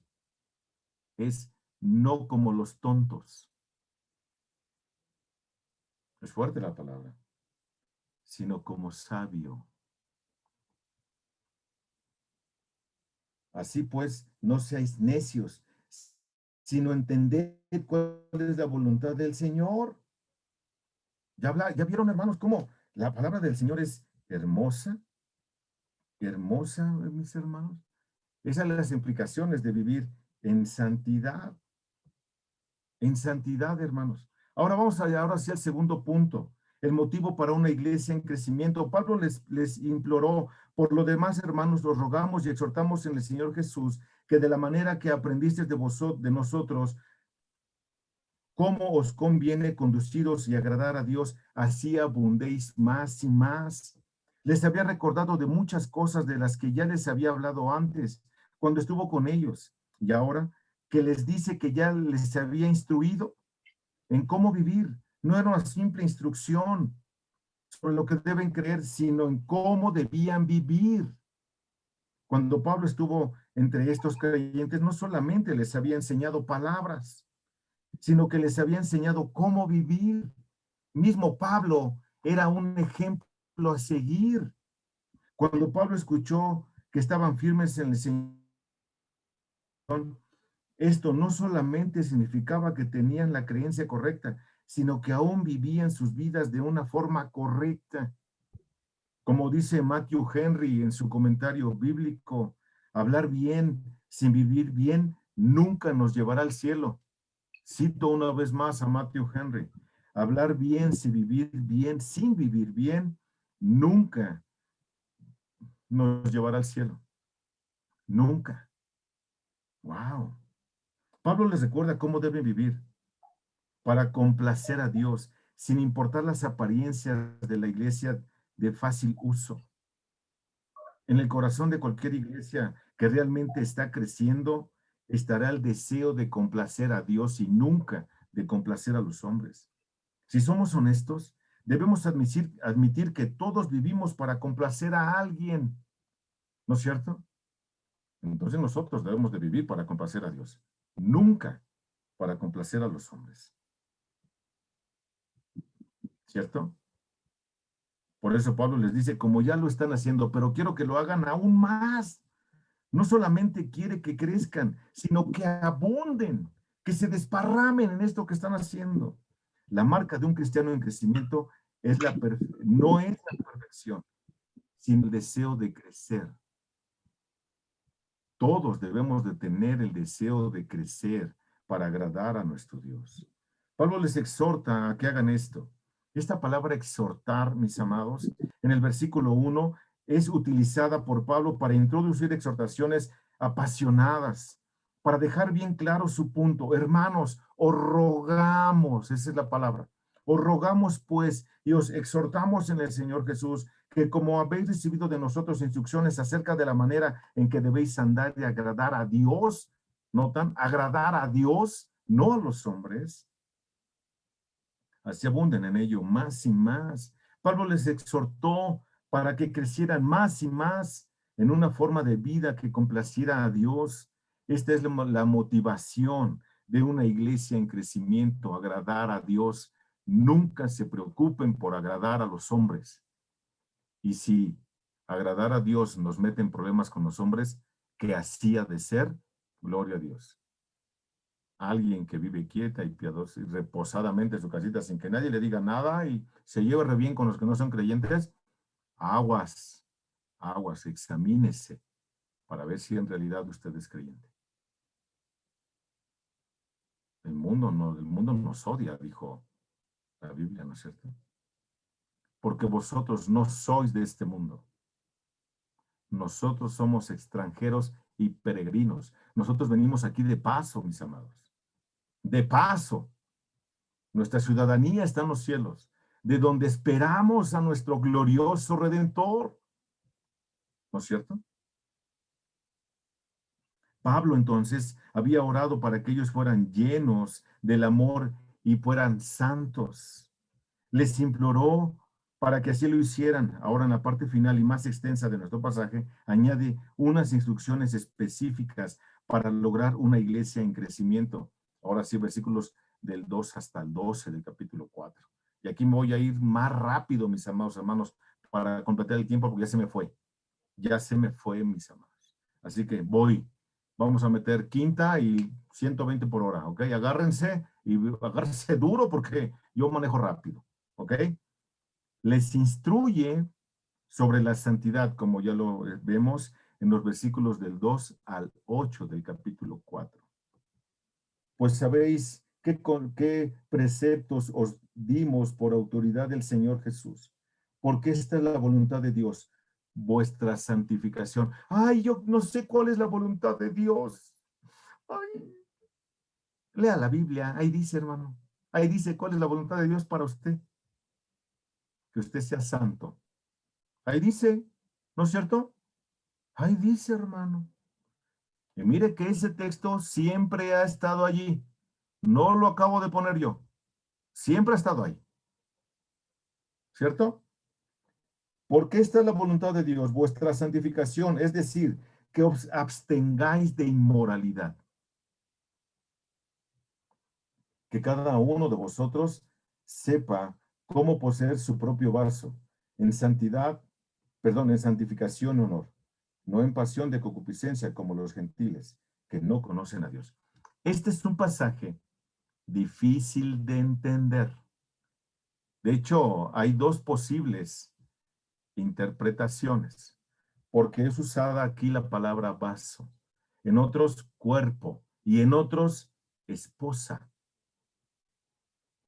es no como los tontos. Es fuerte la palabra. Sino como sabio. Así pues, no seáis necios, sino entended cuál es la voluntad del Señor. Ya vieron, hermanos, cómo la palabra del Señor es hermosa, hermosa, mis hermanos. Esas son las implicaciones de vivir en santidad. En santidad, hermanos. Ahora vamos ahora hacia el segundo punto. El motivo para una iglesia en crecimiento. Pablo les imploró, por lo demás, hermanos, los rogamos y exhortamos en el Señor Jesús, que de la manera que aprendisteis de nosotros, cómo os conviene conduciros y agradar a Dios, así abundéis más y más. Les había recordado de muchas cosas de las que ya les había hablado antes, cuando estuvo con ellos, y ahora que les dice que ya les había instruido en cómo vivir. No era una simple instrucción sobre lo que deben creer, sino en cómo debían vivir. Cuando Pablo estuvo entre estos creyentes, no solamente les había enseñado palabras, sino que les había enseñado cómo vivir. Mismo Pablo era un ejemplo a seguir. Cuando Pablo escuchó que estaban firmes en el Señor, esto no solamente significaba que tenían la creencia correcta, sino que aún vivían sus vidas de una forma correcta. Como dice Matthew Henry en su comentario bíblico, hablar bien sin vivir bien nunca nos llevará al cielo. Cito una vez más a Matthew Henry, hablar bien sin vivir bien, nunca nos llevará al cielo. Nunca. Wow. Pablo les recuerda cómo deben vivir para complacer a Dios, sin importar las apariencias de la iglesia de fácil uso. En el corazón de cualquier iglesia que realmente está creciendo, estará el deseo de complacer a Dios y nunca de complacer a los hombres. Si somos honestos, debemos admitir que todos vivimos para complacer a alguien, ¿no es cierto? Entonces nosotros debemos de vivir para complacer a Dios, nunca para complacer a los hombres. ¿Cierto? Por eso Pablo les dice, como ya lo están haciendo, pero quiero que lo hagan aún más. No solamente quiere que crezcan, sino que abunden, que se desparramen en esto que están haciendo. La marca de un cristiano en crecimiento no es la perfección, sino el deseo de crecer. Todos debemos de tener el deseo de crecer para agradar a nuestro Dios. Pablo les exhorta a que hagan esto. Esta palabra exhortar, mis amados, en el versículo 1 es utilizada por Pablo para introducir exhortaciones apasionadas, para dejar bien claro su punto. Hermanos, os rogamos, esa es la palabra, os rogamos pues y os exhortamos en el Señor Jesús que como habéis recibido de nosotros instrucciones acerca de la manera en que debéis andar y agradar a Dios, ¿notan? Agradar a Dios, no a los hombres. Así abunden en ello más y más. Pablo les exhortó para que crecieran más y más en una forma de vida que complaciera a Dios. Esta es la motivación de una iglesia en crecimiento, agradar a Dios. Nunca se preocupen por agradar a los hombres. Y si agradar a Dios nos mete en problemas con los hombres, que así ha de ser, gloria a Dios. Alguien que vive quieta y piadosa y reposadamente en su casita sin que nadie le diga nada y se lleva re bien con los que no son creyentes, aguas, aguas, examínese para ver si en realidad usted es creyente. El mundo nos odia, dijo la Biblia, ¿no es cierto? Porque vosotros no sois de este mundo. Nosotros somos extranjeros y peregrinos. Nosotros venimos aquí de paso, mis amados. De paso. Nuestra ciudadanía está en los cielos, de donde esperamos a nuestro glorioso Redentor. ¿No es cierto? Pablo entonces había orado para que ellos fueran llenos del amor y fueran santos. Les imploró para que así lo hicieran. Ahora en la parte final y más extensa de nuestro pasaje, añade unas instrucciones específicas para lograr una iglesia en crecimiento. Ahora sí, versículos del 2 hasta el 12 del capítulo 4. Y aquí me voy a ir más rápido, mis amados hermanos, para completar el tiempo porque ya se me fue. Ya se me fue, mis amados. Así que vamos a meter quinta y 120 por hora, ¿ok? Agárrense y agárrense duro porque yo manejo rápido, ¿ok? Les instruye sobre la santidad, como ya lo vemos en los versículos del 2 al 8 del capítulo 4. Pues sabéis qué preceptos os dimos por autoridad del Señor Jesús, porque esta es la voluntad de Dios, vuestra santificación. Ay, yo no sé cuál es la voluntad de Dios. Ay, lea la Biblia, ahí dice, hermano. Ahí dice cuál es la voluntad de Dios para usted. Que usted sea santo. Ahí dice, ¿no es cierto? Ahí dice, hermano. Y mire que ese texto siempre ha estado allí. No lo acabo de poner yo. Siempre ha estado ahí. ¿Cierto? Porque esta es la voluntad de Dios, vuestra santificación, es decir, que os abstengáis de inmoralidad. Que cada uno de vosotros sepa cómo poseer su propio vaso, en santidad, en santificación y honor, no en pasión de concupiscencia como los gentiles, que no conocen a Dios. Este es un pasaje difícil de entender. De hecho, hay dos posibles interpretaciones, porque es usada aquí la palabra vaso, en otros cuerpo y en otros esposa.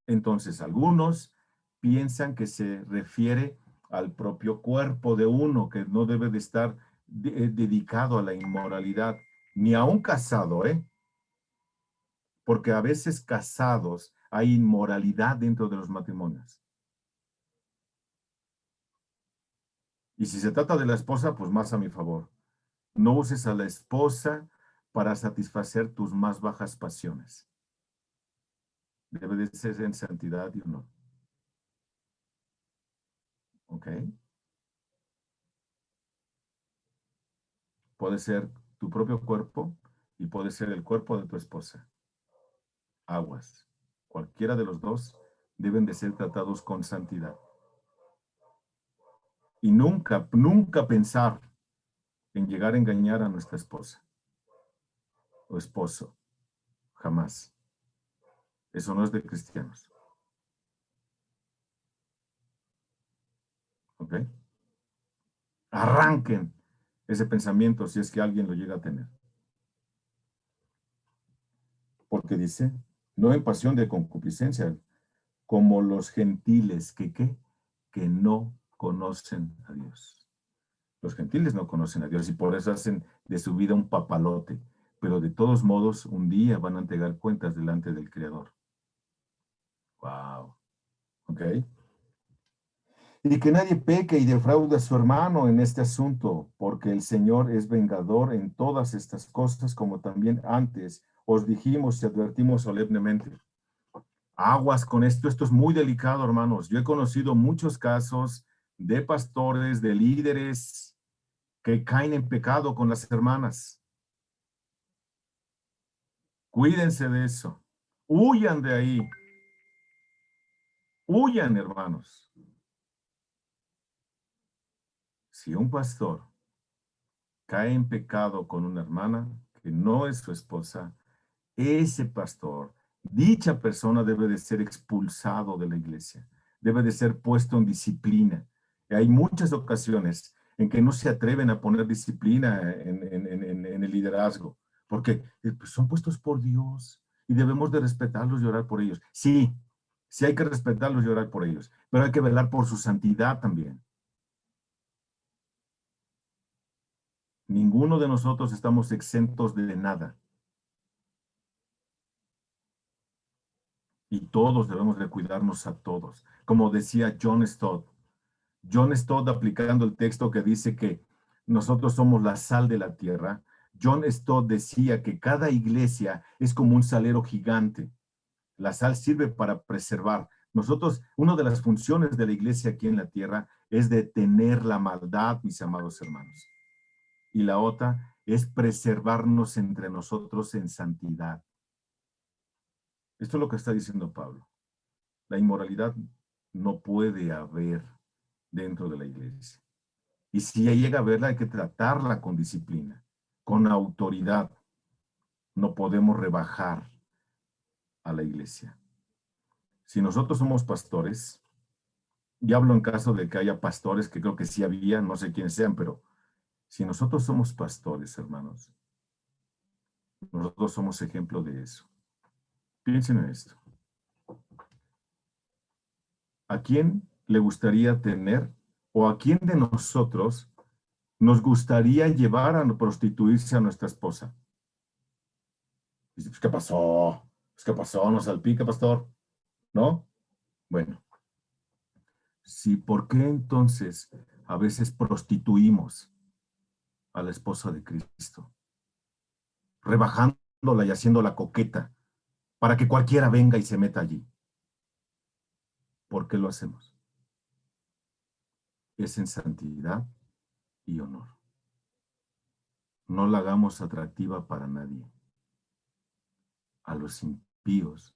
Entonces, algunos piensan que se refiere al propio cuerpo de uno, que no debe de estar dedicado a la inmoralidad, ni a un casado, porque a veces casados hay inmoralidad dentro de los matrimonios. Y si se trata de la esposa, pues más a mi favor. No uses a la esposa para satisfacer tus más bajas pasiones. Debe de ser en santidad y honor. ¿Ok? Puede ser tu propio cuerpo y puede ser el cuerpo de tu esposa. Aguas. Cualquiera de los dos deben de ser tratados con santidad. Y nunca, nunca pensar en llegar a engañar a nuestra esposa o esposo. Jamás. Eso no es de cristianos. ¿Ok? Arranquen ese pensamiento si es que alguien lo llega a tener. Porque dice, no en pasión de concupiscencia, como los gentiles que no conocen a Dios. Los gentiles no conocen a Dios y por eso hacen de su vida un papalote, pero de todos modos un día van a entregar cuentas delante del Creador. Wow. ¿Ok? Y que nadie peque y defraude a su hermano en este asunto, porque el Señor es vengador en todas estas cosas, como también antes os dijimos y advertimos solemnemente. Aguas con esto, esto es muy delicado, hermanos. Yo he conocido muchos casos de pastores, de líderes que caen en pecado con las hermanas. Cuídense de eso. Huyan de ahí. Huyan, hermanos. Si un pastor cae en pecado con una hermana que no es su esposa, ese pastor, dicha persona debe de ser expulsado de la iglesia, debe de ser puesto en disciplina. Y hay muchas ocasiones en que no se atreven a poner disciplina en el liderazgo, porque pues, son puestos por Dios y debemos de respetarlos y orar por ellos. Sí, sí hay que respetarlos y orar por ellos, pero hay que velar por su santidad también. Ninguno de nosotros estamos exentos de nada. Y todos debemos de cuidarnos a todos. Como decía John Stott. John Stott, aplicando el texto que dice que nosotros somos la sal de la tierra, John Stott decía que cada iglesia es como un salero gigante. La sal sirve para preservar. Nosotros, una de las funciones de la iglesia aquí en la tierra es detener la maldad, mis amados hermanos. Y la otra es preservarnos entre nosotros en santidad. Esto es lo que está diciendo Pablo. La inmoralidad no puede haber dentro de la iglesia. Y si ya llega a verla, hay que tratarla con disciplina, con autoridad. No podemos rebajar a la iglesia. Si nosotros somos pastores, y hablo en caso de que haya pastores, que creo que sí había, no sé quiénes sean, pero si nosotros somos pastores, hermanos, nosotros somos ejemplo de eso. Piensen en esto. ¿A quién le gustaría tener o a quién de nosotros nos gustaría llevar a prostituirse a nuestra esposa? Dice, pues, ¿qué pasó? Pues, ¿qué pasó? ¿Nos salpica, pastor? ¿No? Bueno, sí, ¿por qué entonces a veces prostituimos a la esposa de Cristo? Rebajándola y haciéndola coqueta para que cualquiera venga y se meta allí. ¿Por qué lo hacemos? Es en santidad y honor. No la hagamos atractiva para nadie. A los impíos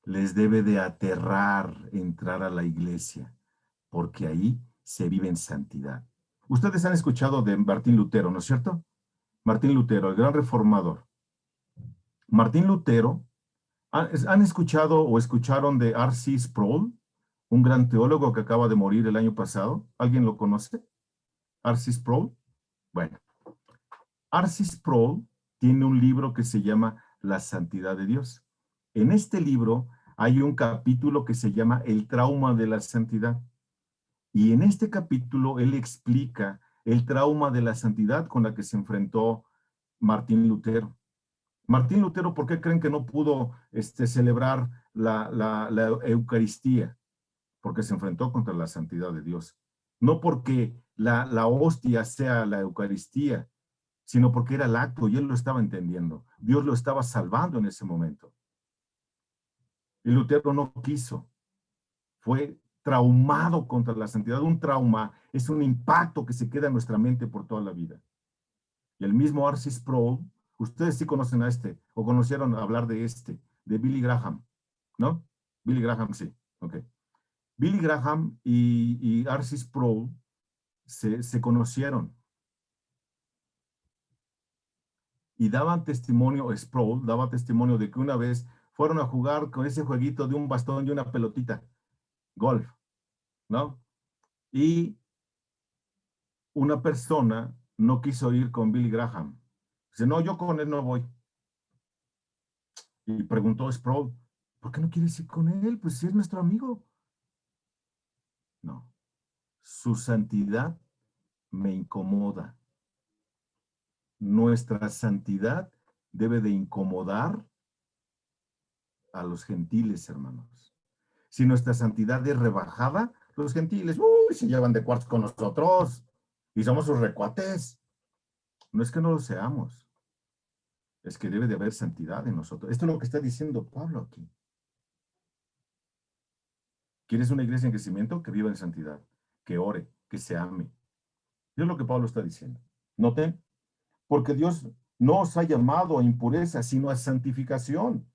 les debe de aterrar entrar a la iglesia, porque ahí se vive en santidad. Ustedes han escuchado de Martín Lutero, ¿no es cierto? Martín Lutero, el gran reformador. Martín Lutero, ¿han escuchado o escucharon de R.C. Sproul, un gran teólogo que acaba de morir el año pasado? ¿Alguien lo conoce? R.C. Sproul. Bueno, R.C. Sproul tiene un libro que se llama La Santidad de Dios. En este libro hay un capítulo que se llama El trauma de la santidad. Y en este capítulo él explica el trauma de la santidad con la que se enfrentó Martín Lutero. Martín Lutero, ¿por qué creen que no pudo celebrar la Eucaristía? Porque se enfrentó contra la santidad de Dios. No porque la hostia sea la Eucaristía, sino porque era el acto y él lo estaba entendiendo. Dios lo estaba salvando en ese momento. Y Lutero no quiso. Fue traumado contra la santidad. Un trauma es un impacto que se queda en nuestra mente por toda la vida. Y el mismo R.C. Sproul, ustedes sí conocen a o conocieron hablar de Billy Graham, ¿no? Billy Graham, sí, ok. Billy Graham y R.C. Sproul se conocieron y daban testimonio, Sproul daba testimonio de que una vez fueron a jugar con ese jueguito de un bastón y una pelotita, golf, ¿no? Y una persona no quiso ir con Billy Graham. Dice, no, yo con él no voy. Y preguntó Sproul, ¿por qué no quieres ir con él? Pues si es nuestro amigo. No, su santidad me incomoda. Nuestra santidad debe de incomodar a los gentiles, hermanos. Si nuestra santidad es rebajada, los gentiles, se llevan de cuartos con nosotros y somos sus recuates. No es que no lo seamos, es que debe de haber santidad en nosotros. Esto es lo que está diciendo Pablo aquí. ¿Quieres una iglesia en crecimiento? Que viva en santidad, que ore, que se ame. Es lo que Pablo está diciendo. Noten, porque Dios no os ha llamado a impureza, sino a santificación.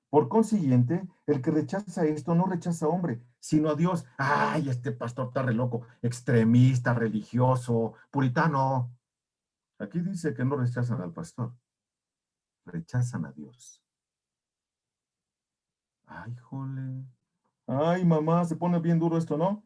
Por consiguiente, el que rechaza esto no rechaza a hombre, sino a Dios. Ay, este pastor está re loco, extremista, religioso, puritano. Aquí dice que no rechazan al pastor, rechazan a Dios. Ay, jole. Ay, mamá, se pone bien duro esto, ¿no?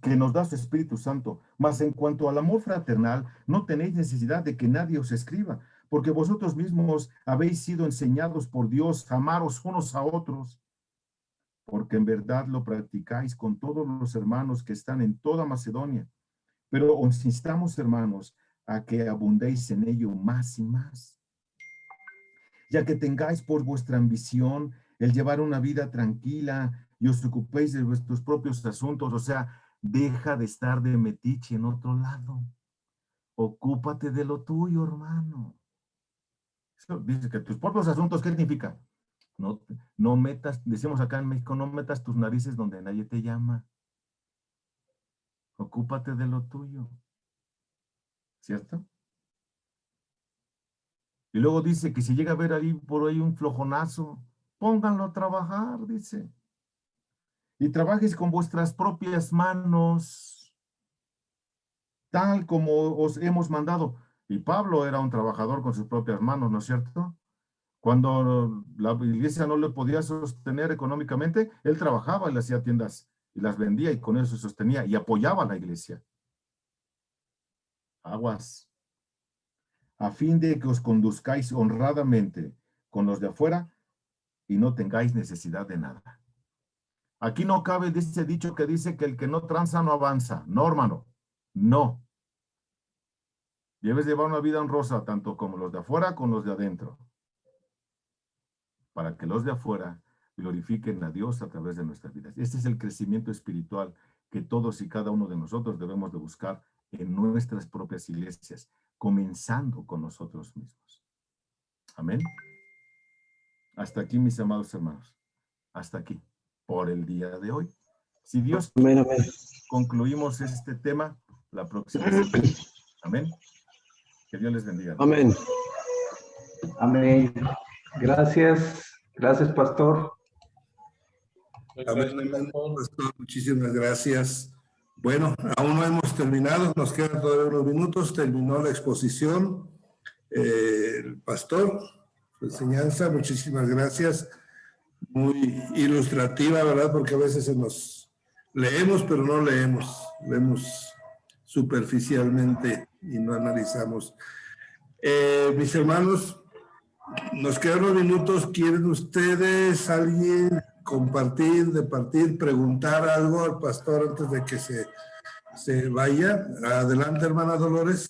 Que nos da su Espíritu Santo. Mas en cuanto al amor fraternal, no tenéis necesidad de que nadie os escriba, porque vosotros mismos habéis sido enseñados por Dios a amaros unos a otros, porque en verdad lo practicáis con todos los hermanos que están en toda Macedonia. Pero os instamos, hermanos, a que abundéis en ello más y más, ya que tengáis por vuestra ambición el llevar una vida tranquila y os ocupéis de vuestros propios asuntos. O sea, deja de estar de metiche en otro lado. Ocúpate de lo tuyo, hermano. Eso dice que tus propios asuntos, ¿qué significa? No metas, decimos acá en México, no metas tus narices donde nadie te llama. Ocúpate de lo tuyo. ¿Cierto? Y luego dice que si llega a ver ahí por ahí un flojonazo, pónganlo a trabajar, dice. Y trabajes con vuestras propias manos, tal como os hemos mandado. Y Pablo era un trabajador con sus propias manos, ¿no es cierto? Cuando la iglesia no le podía sostener económicamente, él trabajaba y le hacía tiendas y las vendía y con eso se sostenía y apoyaba a la iglesia. Aguas. A fin de que os conduzcáis honradamente con los de afuera y no tengáis necesidad de nada. Aquí no cabe ese dicho que dice que el que no tranza no avanza. No, hermano. No. Debes llevar una vida honrosa tanto como los de afuera como los de adentro. Para que los de afuera glorifiquen a Dios a través de nuestras vidas. Este es el crecimiento espiritual que todos y cada uno de nosotros debemos de buscar en nuestras propias iglesias, comenzando con nosotros mismos. Amén. Hasta aquí, mis amados hermanos. Hasta aquí, por el día de hoy. Si Dios quiere, Amén, amén. concluimos este tema la próxima semana. Amén. Que Dios les bendiga. Amén. Amén. Gracias. Gracias, pastor. Amén, amén, pastor. Muchísimas gracias. Bueno, aún no hemos terminado, nos quedan todavía unos minutos. Terminó la exposición. El pastor, su enseñanza, muchísimas gracias. Muy ilustrativa, ¿verdad? Porque a veces nos leemos, pero no leemos. Leemos superficialmente y no analizamos. Mis hermanos, nos quedan unos minutos. ¿Quieren ustedes, alguien, compartir, departir, preguntar algo al pastor antes de que se vaya? Adelante, hermana Dolores.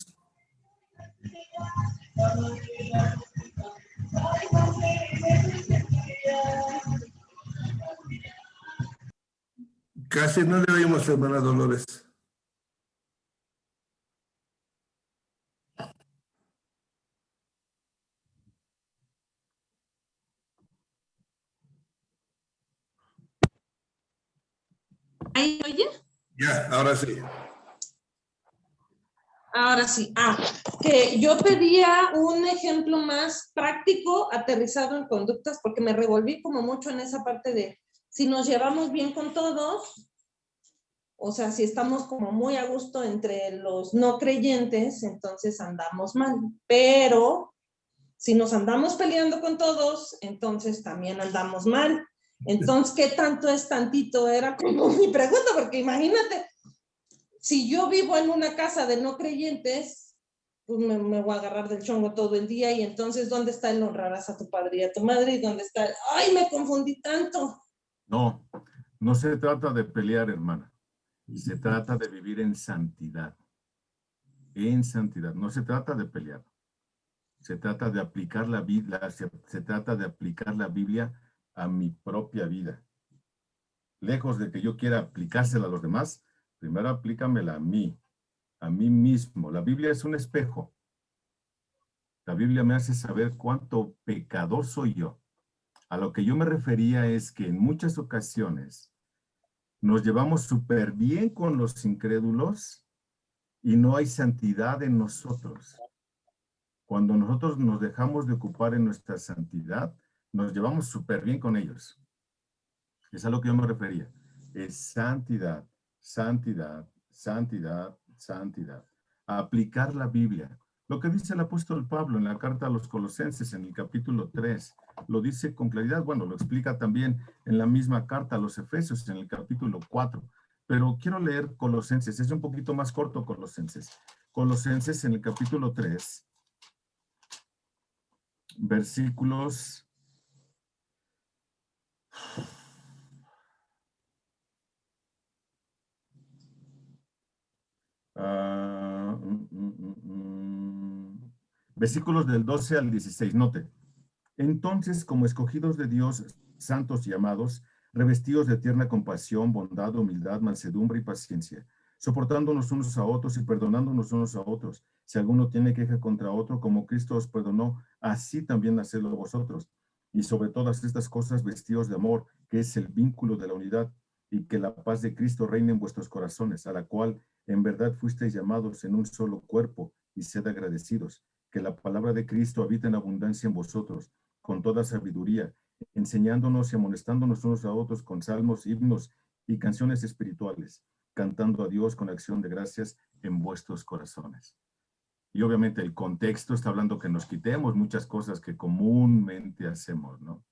Casi no le oímos, hermana Dolores. ¿Ahí oye? Ya, ahora sí. Ahora sí. Que yo pedía un ejemplo más práctico, aterrizado en conductas, porque me revolví como mucho en esa parte de si nos llevamos bien con todos, o sea, si estamos como muy a gusto entre los no creyentes, entonces andamos mal. Pero si nos andamos peleando con todos, entonces también andamos mal. Entonces, ¿qué tanto es tantito? Era como mi pregunta, porque imagínate, si yo vivo en una casa de no creyentes, pues me voy a agarrar del chongo todo el día y entonces, ¿dónde está el honrarás a tu padre y a tu madre? ¿Y dónde está el, ay, me confundí tanto? No, no se trata de pelear, hermana. Se trata de vivir en santidad. En santidad. No se trata de pelear. Se trata de aplicar la Biblia, se trata de aplicar la Biblia a mi propia vida. Lejos de que yo quiera aplicársela a los demás, primero aplícamela a mí mismo. La Biblia es un espejo. La Biblia me hace saber cuánto pecador soy yo. A lo que yo me refería es que en muchas ocasiones nos llevamos súper bien con los incrédulos y no hay santidad en nosotros. Cuando nosotros nos dejamos de ocupar en nuestra santidad, nos llevamos súper bien con ellos. Es a lo que yo me refería. Es santidad, santidad, santidad, santidad. A aplicar la Biblia. Lo que dice el apóstol Pablo en la carta a los Colosenses en el capítulo 3, lo dice con claridad. Bueno, lo explica también en la misma carta a los Efesios en el capítulo 4. Pero quiero leer Colosenses, es un poquito más corto Colosenses. Colosenses en el capítulo 3, versículos 12 al 16, note. Entonces, como escogidos de Dios, santos y amados, revestidos de tierna compasión, bondad, humildad, mansedumbre y paciencia, soportándonos unos a otros y perdonándonos unos a otros. Si alguno tiene queja contra otro, como Cristo os perdonó, así también hacedlo vosotros. Y sobre todas estas cosas, vestidos de amor, que es el vínculo de la unidad, y que la paz de Cristo reine en vuestros corazones, a la cual en verdad fuisteis llamados en un solo cuerpo, y sed agradecidos. Que la palabra de Cristo habite en abundancia en vosotros, con toda sabiduría, enseñándonos y amonestándonos unos a otros con salmos, himnos y canciones espirituales, cantando a Dios con acción de gracias en vuestros corazones. Y obviamente el contexto está hablando que nos quitemos muchas cosas que comúnmente hacemos, ¿no?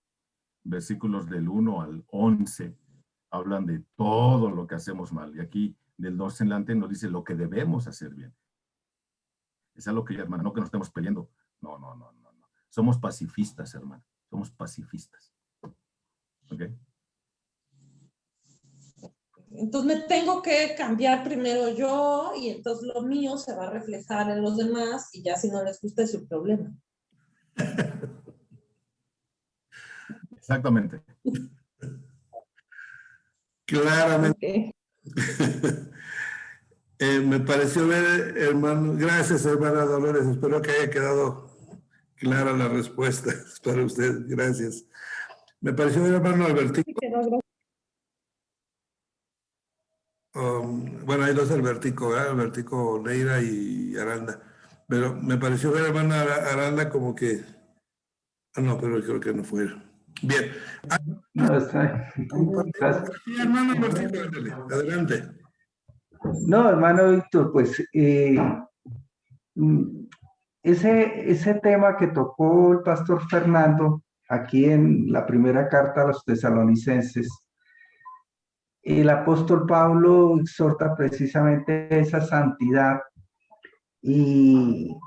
Versículos del 1 al 11 hablan de todo lo que hacemos mal. Y aquí del 2 en adelante nos dice lo que debemos hacer bien. Es algo que ya, hermano, no que nos estemos peleando. No. Somos pacifistas, hermano. Somos pacifistas. ¿Ok? Entonces me tengo que cambiar primero yo y entonces lo mío se va a reflejar en los demás y ya si no les gusta es su problema. Exactamente. Claramente. Okay. Me pareció ver, hermano, gracias, hermana Dolores, espero que haya quedado clara la respuesta para usted, gracias. Me pareció ver, hermano Albertico. Bueno, hay dos Albertico, ¿verdad? Albertico Neira y Aranda. Pero me pareció ver, hermana Aranda, como que... Ah, no, pero creo que no fue. Bien. No, está. Sí, hermano Albertico, adelante. No, hermano Víctor, pues ese tema que tocó el pastor Fernando aquí en la primera carta a los tesalonicenses, el apóstol Pablo exhorta precisamente esa santidad y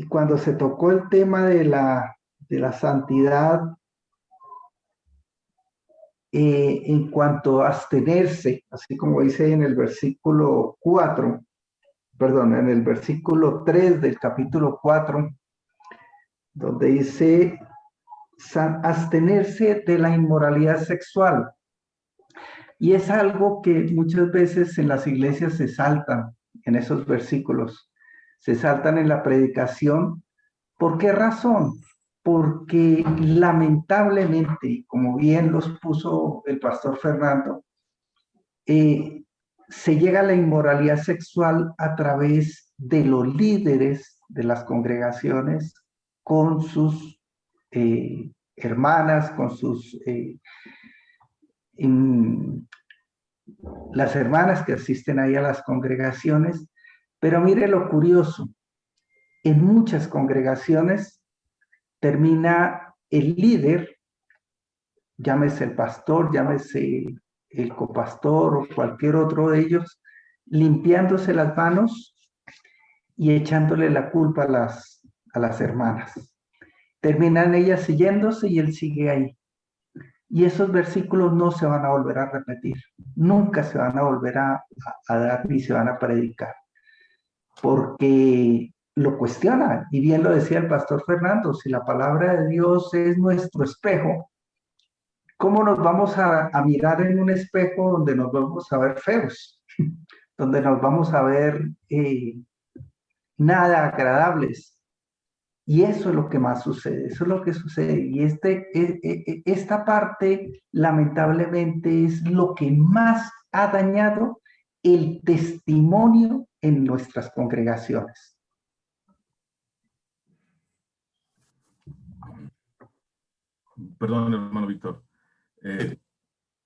cuando se tocó el tema de la santidad en cuanto a abstenerse, así como dice en el versículo 4, perdón, en el versículo 3 del capítulo 4, donde dice abstenerse de la inmoralidad sexual. Y es algo que muchas veces en las iglesias se saltan en esos versículos, se saltan en la predicación. ¿Por qué razón? Porque lamentablemente, como bien los puso el pastor Fernando, se llega a la inmoralidad sexual a través de los líderes de las congregaciones con sus hermanas, con sus las hermanas que asisten ahí a las congregaciones. Pero mire lo curioso, en muchas congregaciones termina el líder, llámese el pastor, llámese el copastor o cualquier otro de ellos, limpiándose las manos y echándole la culpa a las hermanas. Terminan ellas siguiéndose y él sigue ahí. Y esos versículos no se van a volver a repetir, nunca se van a volver a dar ni se van a predicar, porque lo cuestionan. Y bien lo decía el pastor Fernando, si la palabra de Dios es nuestro espejo, ¿cómo nos vamos a mirar en un espejo donde nos vamos a ver feos? Donde nos vamos a ver nada agradables. Y eso es lo que más sucede, eso es lo que sucede. Y esta parte, lamentablemente, es lo que más ha dañado el testimonio en nuestras congregaciones. Perdón, hermano Víctor.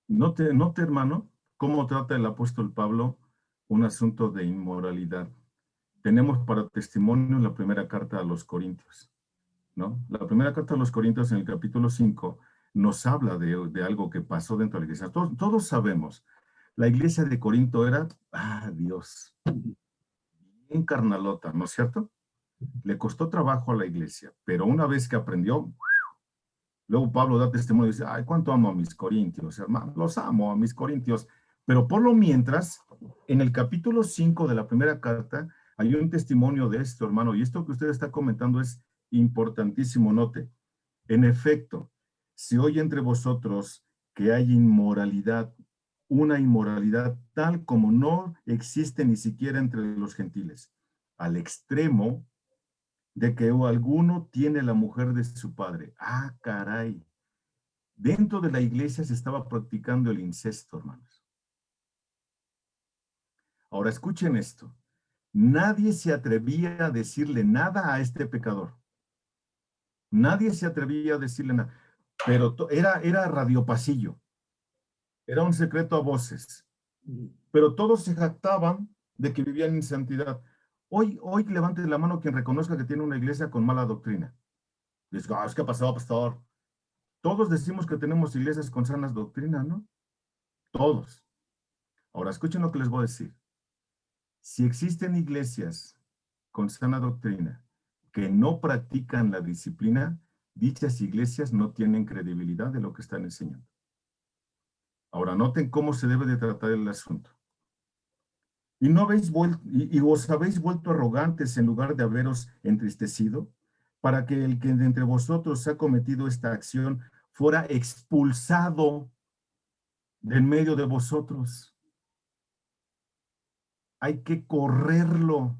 Note, hermano, cómo trata el apóstol Pablo un asunto de inmoralidad. Tenemos para testimonio la primera carta a los Corintios, ¿no? La primera carta a los Corintios en el capítulo 5 nos habla de algo que pasó dentro de la iglesia. Todos sabemos, la iglesia de Corinto era, Dios, bien carnalota, ¿no es cierto? Le costó trabajo a la iglesia, pero una vez que aprendió, luego Pablo da testimonio y dice, ay, cuánto amo a mis corintios, hermano, los amo a mis corintios. Pero por lo mientras, en el capítulo 5 de la primera carta, hay un testimonio de esto, hermano, y esto que usted está comentando es importantísimo, note. En efecto, si oye entre vosotros que hay inmoralidad, una inmoralidad tal como no existe ni siquiera entre los gentiles, al extremo de que alguno tiene la mujer de su padre. Ah, caray. Dentro de la iglesia se estaba practicando el incesto, hermanos. Ahora escuchen esto. Nadie se atrevía a decirle nada a este pecador. Nadie se atrevía a decirle nada. Pero era radiopasillo. Era un secreto a voces. Pero todos se jactaban de que vivían en santidad. Hoy levante la mano quien reconozca que tiene una iglesia con mala doctrina. Dice, es que ha pasado, pastor. Todos decimos que tenemos iglesias con sanas doctrinas, ¿no? Todos. Ahora escuchen lo que les voy a decir. Si existen iglesias con sana doctrina que no practican la disciplina, dichas iglesias no tienen credibilidad de lo que están enseñando. Ahora noten cómo se debe de tratar el asunto. ¿Y os habéis vuelto arrogantes en lugar de haberos entristecido? Para que el que de entre vosotros ha cometido esta acción fuera expulsado de en medio de vosotros. Hay que correrlo.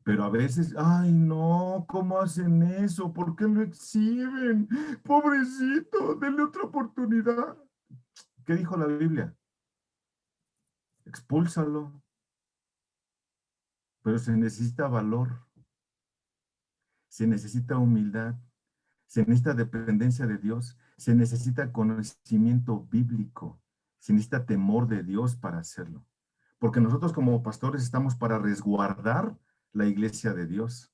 Pero a veces, ay no, ¿cómo hacen eso? ¿Por qué lo exhiben? Pobrecito, denle otra oportunidad. ¿Qué dijo la Biblia? Expúlsalo. Pero se necesita valor. Se necesita humildad. Se necesita dependencia de Dios. Se necesita conocimiento bíblico. Se necesita temor de Dios para hacerlo. Porque nosotros como pastores estamos para resguardar la iglesia de Dios.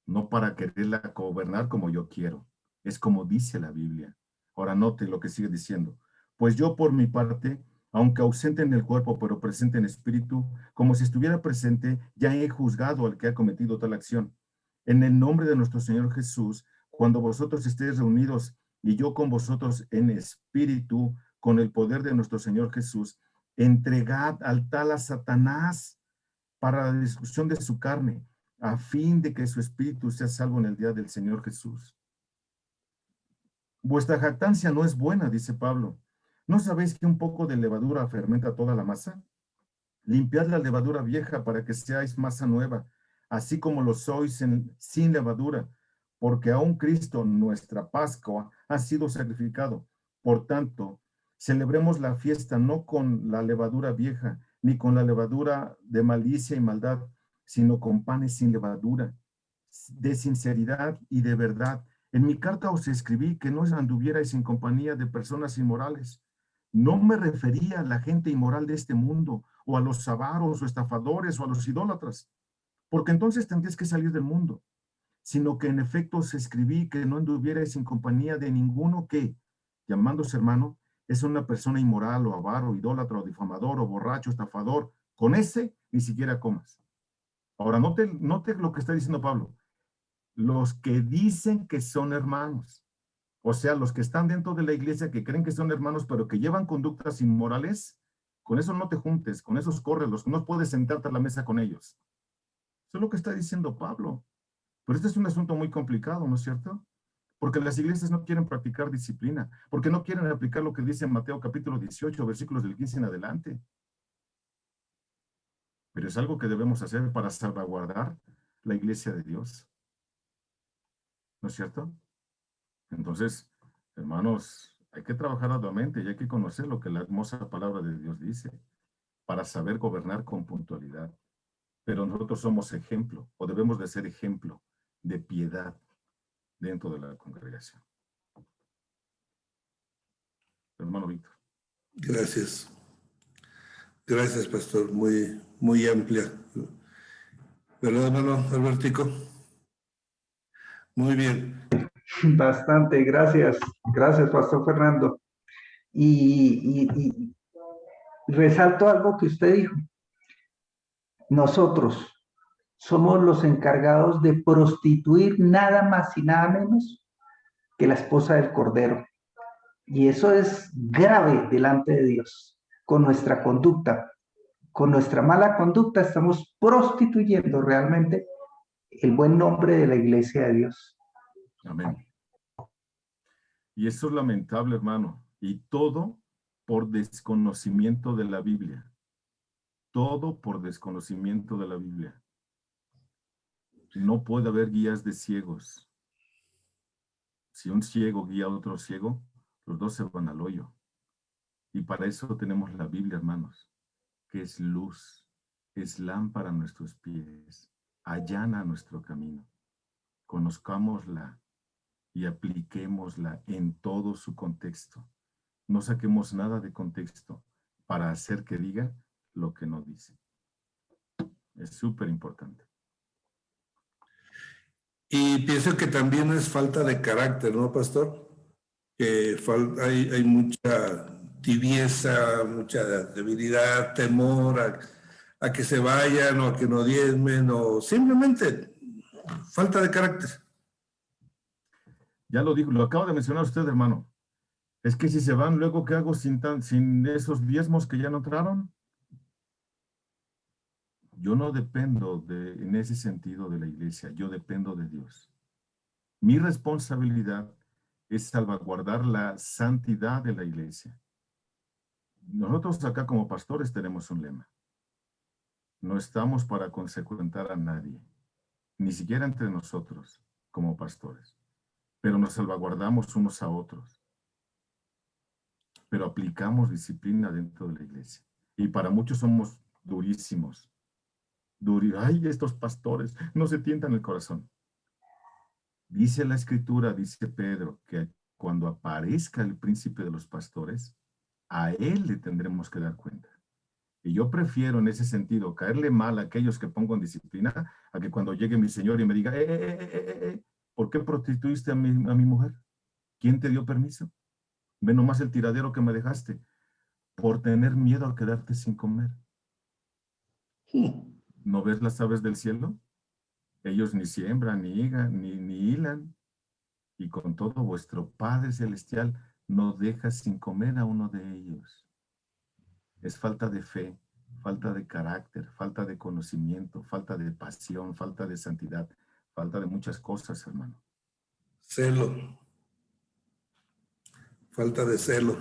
No para quererla gobernar como yo quiero. Es como dice la Biblia. Ahora note lo que sigue diciendo. Pues yo por mi parte, aunque ausente en el cuerpo, pero presente en espíritu, como si estuviera presente, ya he juzgado al que ha cometido tal acción. En el nombre de nuestro Señor Jesús, cuando vosotros estéis reunidos y yo con vosotros en espíritu, con el poder de nuestro Señor Jesús, entregad al tal a Satanás para la destrucción de su carne, a fin de que su espíritu sea salvo en el día del Señor Jesús. Vuestra jactancia no es buena, dice Pablo. ¿No sabéis que un poco de levadura fermenta toda la masa? Limpiad la levadura vieja para que seáis masa nueva, así como lo sois sin levadura, porque aún Cristo, nuestra Pascua, ha sido sacrificado. Por tanto, celebremos la fiesta no con la levadura vieja, ni con la levadura de malicia y maldad, sino con panes sin levadura, de sinceridad y de verdad. En mi carta os escribí que no anduvierais en compañía de personas inmorales. No me refería a la gente inmoral de este mundo, o a los avaros, o estafadores, o a los idólatras, porque entonces tendríais que salir del mundo, sino que en efecto os escribí que no anduvierais en compañía de ninguno que, llamándose hermano, es una persona inmoral, o avaro, idólatra, o difamador, o borracho, estafador. Con ese ni siquiera comas. Ahora, note lo que está diciendo Pablo. Los que dicen que son hermanos, o sea, los que están dentro de la iglesia que creen que son hermanos, pero que llevan conductas inmorales, con eso no te juntes, con esos córrelos, no puedes sentarte a la mesa con ellos. Eso es lo que está diciendo Pablo. Pero este es un asunto muy complicado, ¿no es cierto? Porque las iglesias no quieren practicar disciplina, porque no quieren aplicar lo que dice en Mateo capítulo 18, versículos del 15 en adelante. Pero es algo que debemos hacer para salvaguardar la iglesia de Dios. ¿No es cierto? Entonces, hermanos, hay que trabajar arduamente y hay que conocer lo que la hermosa palabra de Dios dice para saber gobernar con puntualidad. Pero nosotros somos ejemplo, o debemos de ser ejemplo de piedad dentro de la congregación. Hermano Víctor. Gracias. Gracias, pastor. Muy, muy amplia. ¿Verdad, hermano Albertico? Muy bien. Bastante, gracias. Gracias, pastor Fernando. Y resalto algo que usted dijo. Nosotros somos los encargados de prostituir nada más y nada menos que la esposa del Cordero. Y eso es grave delante de Dios, con nuestra conducta. Con nuestra mala conducta estamos prostituyendo realmente el buen nombre de la iglesia de Dios. Amén. Y eso es lamentable, hermano. Y todo por desconocimiento de la Biblia. Todo por desconocimiento de la Biblia. No puede haber guías de ciegos. Si un ciego guía a otro ciego, los dos se van al hoyo. Y para eso tenemos la Biblia, hermanos, que es luz, es lámpara a nuestros pies, allana nuestro camino. Conozcámosla y apliquémosla en todo su contexto. No saquemos nada de contexto para hacer que diga lo que no dice. Es súper importante. Y pienso que también es falta de carácter, ¿no, pastor? Que hay mucha tibieza, mucha debilidad, temor a que se vayan o a que no diezmen o simplemente falta de carácter. Ya lo dijo, lo acaba de mencionar usted, hermano. Es que si se van, luego, ¿qué hago sin esos diezmos que ya no entraron? Yo no dependo en ese sentido de la iglesia, yo dependo de Dios. Mi responsabilidad es salvaguardar la santidad de la iglesia. Nosotros acá como pastores tenemos un lema. No estamos para consecuentar a nadie, ni siquiera entre nosotros como pastores, pero nos salvaguardamos unos a otros. Pero aplicamos disciplina dentro de la iglesia. Y para muchos somos durísimos. Ay, estos pastores no se tientan el corazón. Dice la Escritura, dice Pedro, que cuando aparezca el príncipe de los pastores, a él le tendremos que dar cuenta. Y yo prefiero en ese sentido caerle mal a aquellos que pongo en disciplina a que cuando llegue mi Señor y me diga, ¿por qué prostituiste a mi mujer? ¿Quién te dio permiso? Ve nomás el tiradero que me dejaste por tener miedo a quedarte sin comer. ¿No ves las aves del cielo? Ellos ni siembran, ni higan, ni hilan. Y con todo vuestro Padre Celestial no deja sin comer a uno de ellos. Es falta de fe, falta de carácter, falta de conocimiento, falta de pasión, falta de santidad, falta de muchas cosas, hermano. Celo. Falta de celo.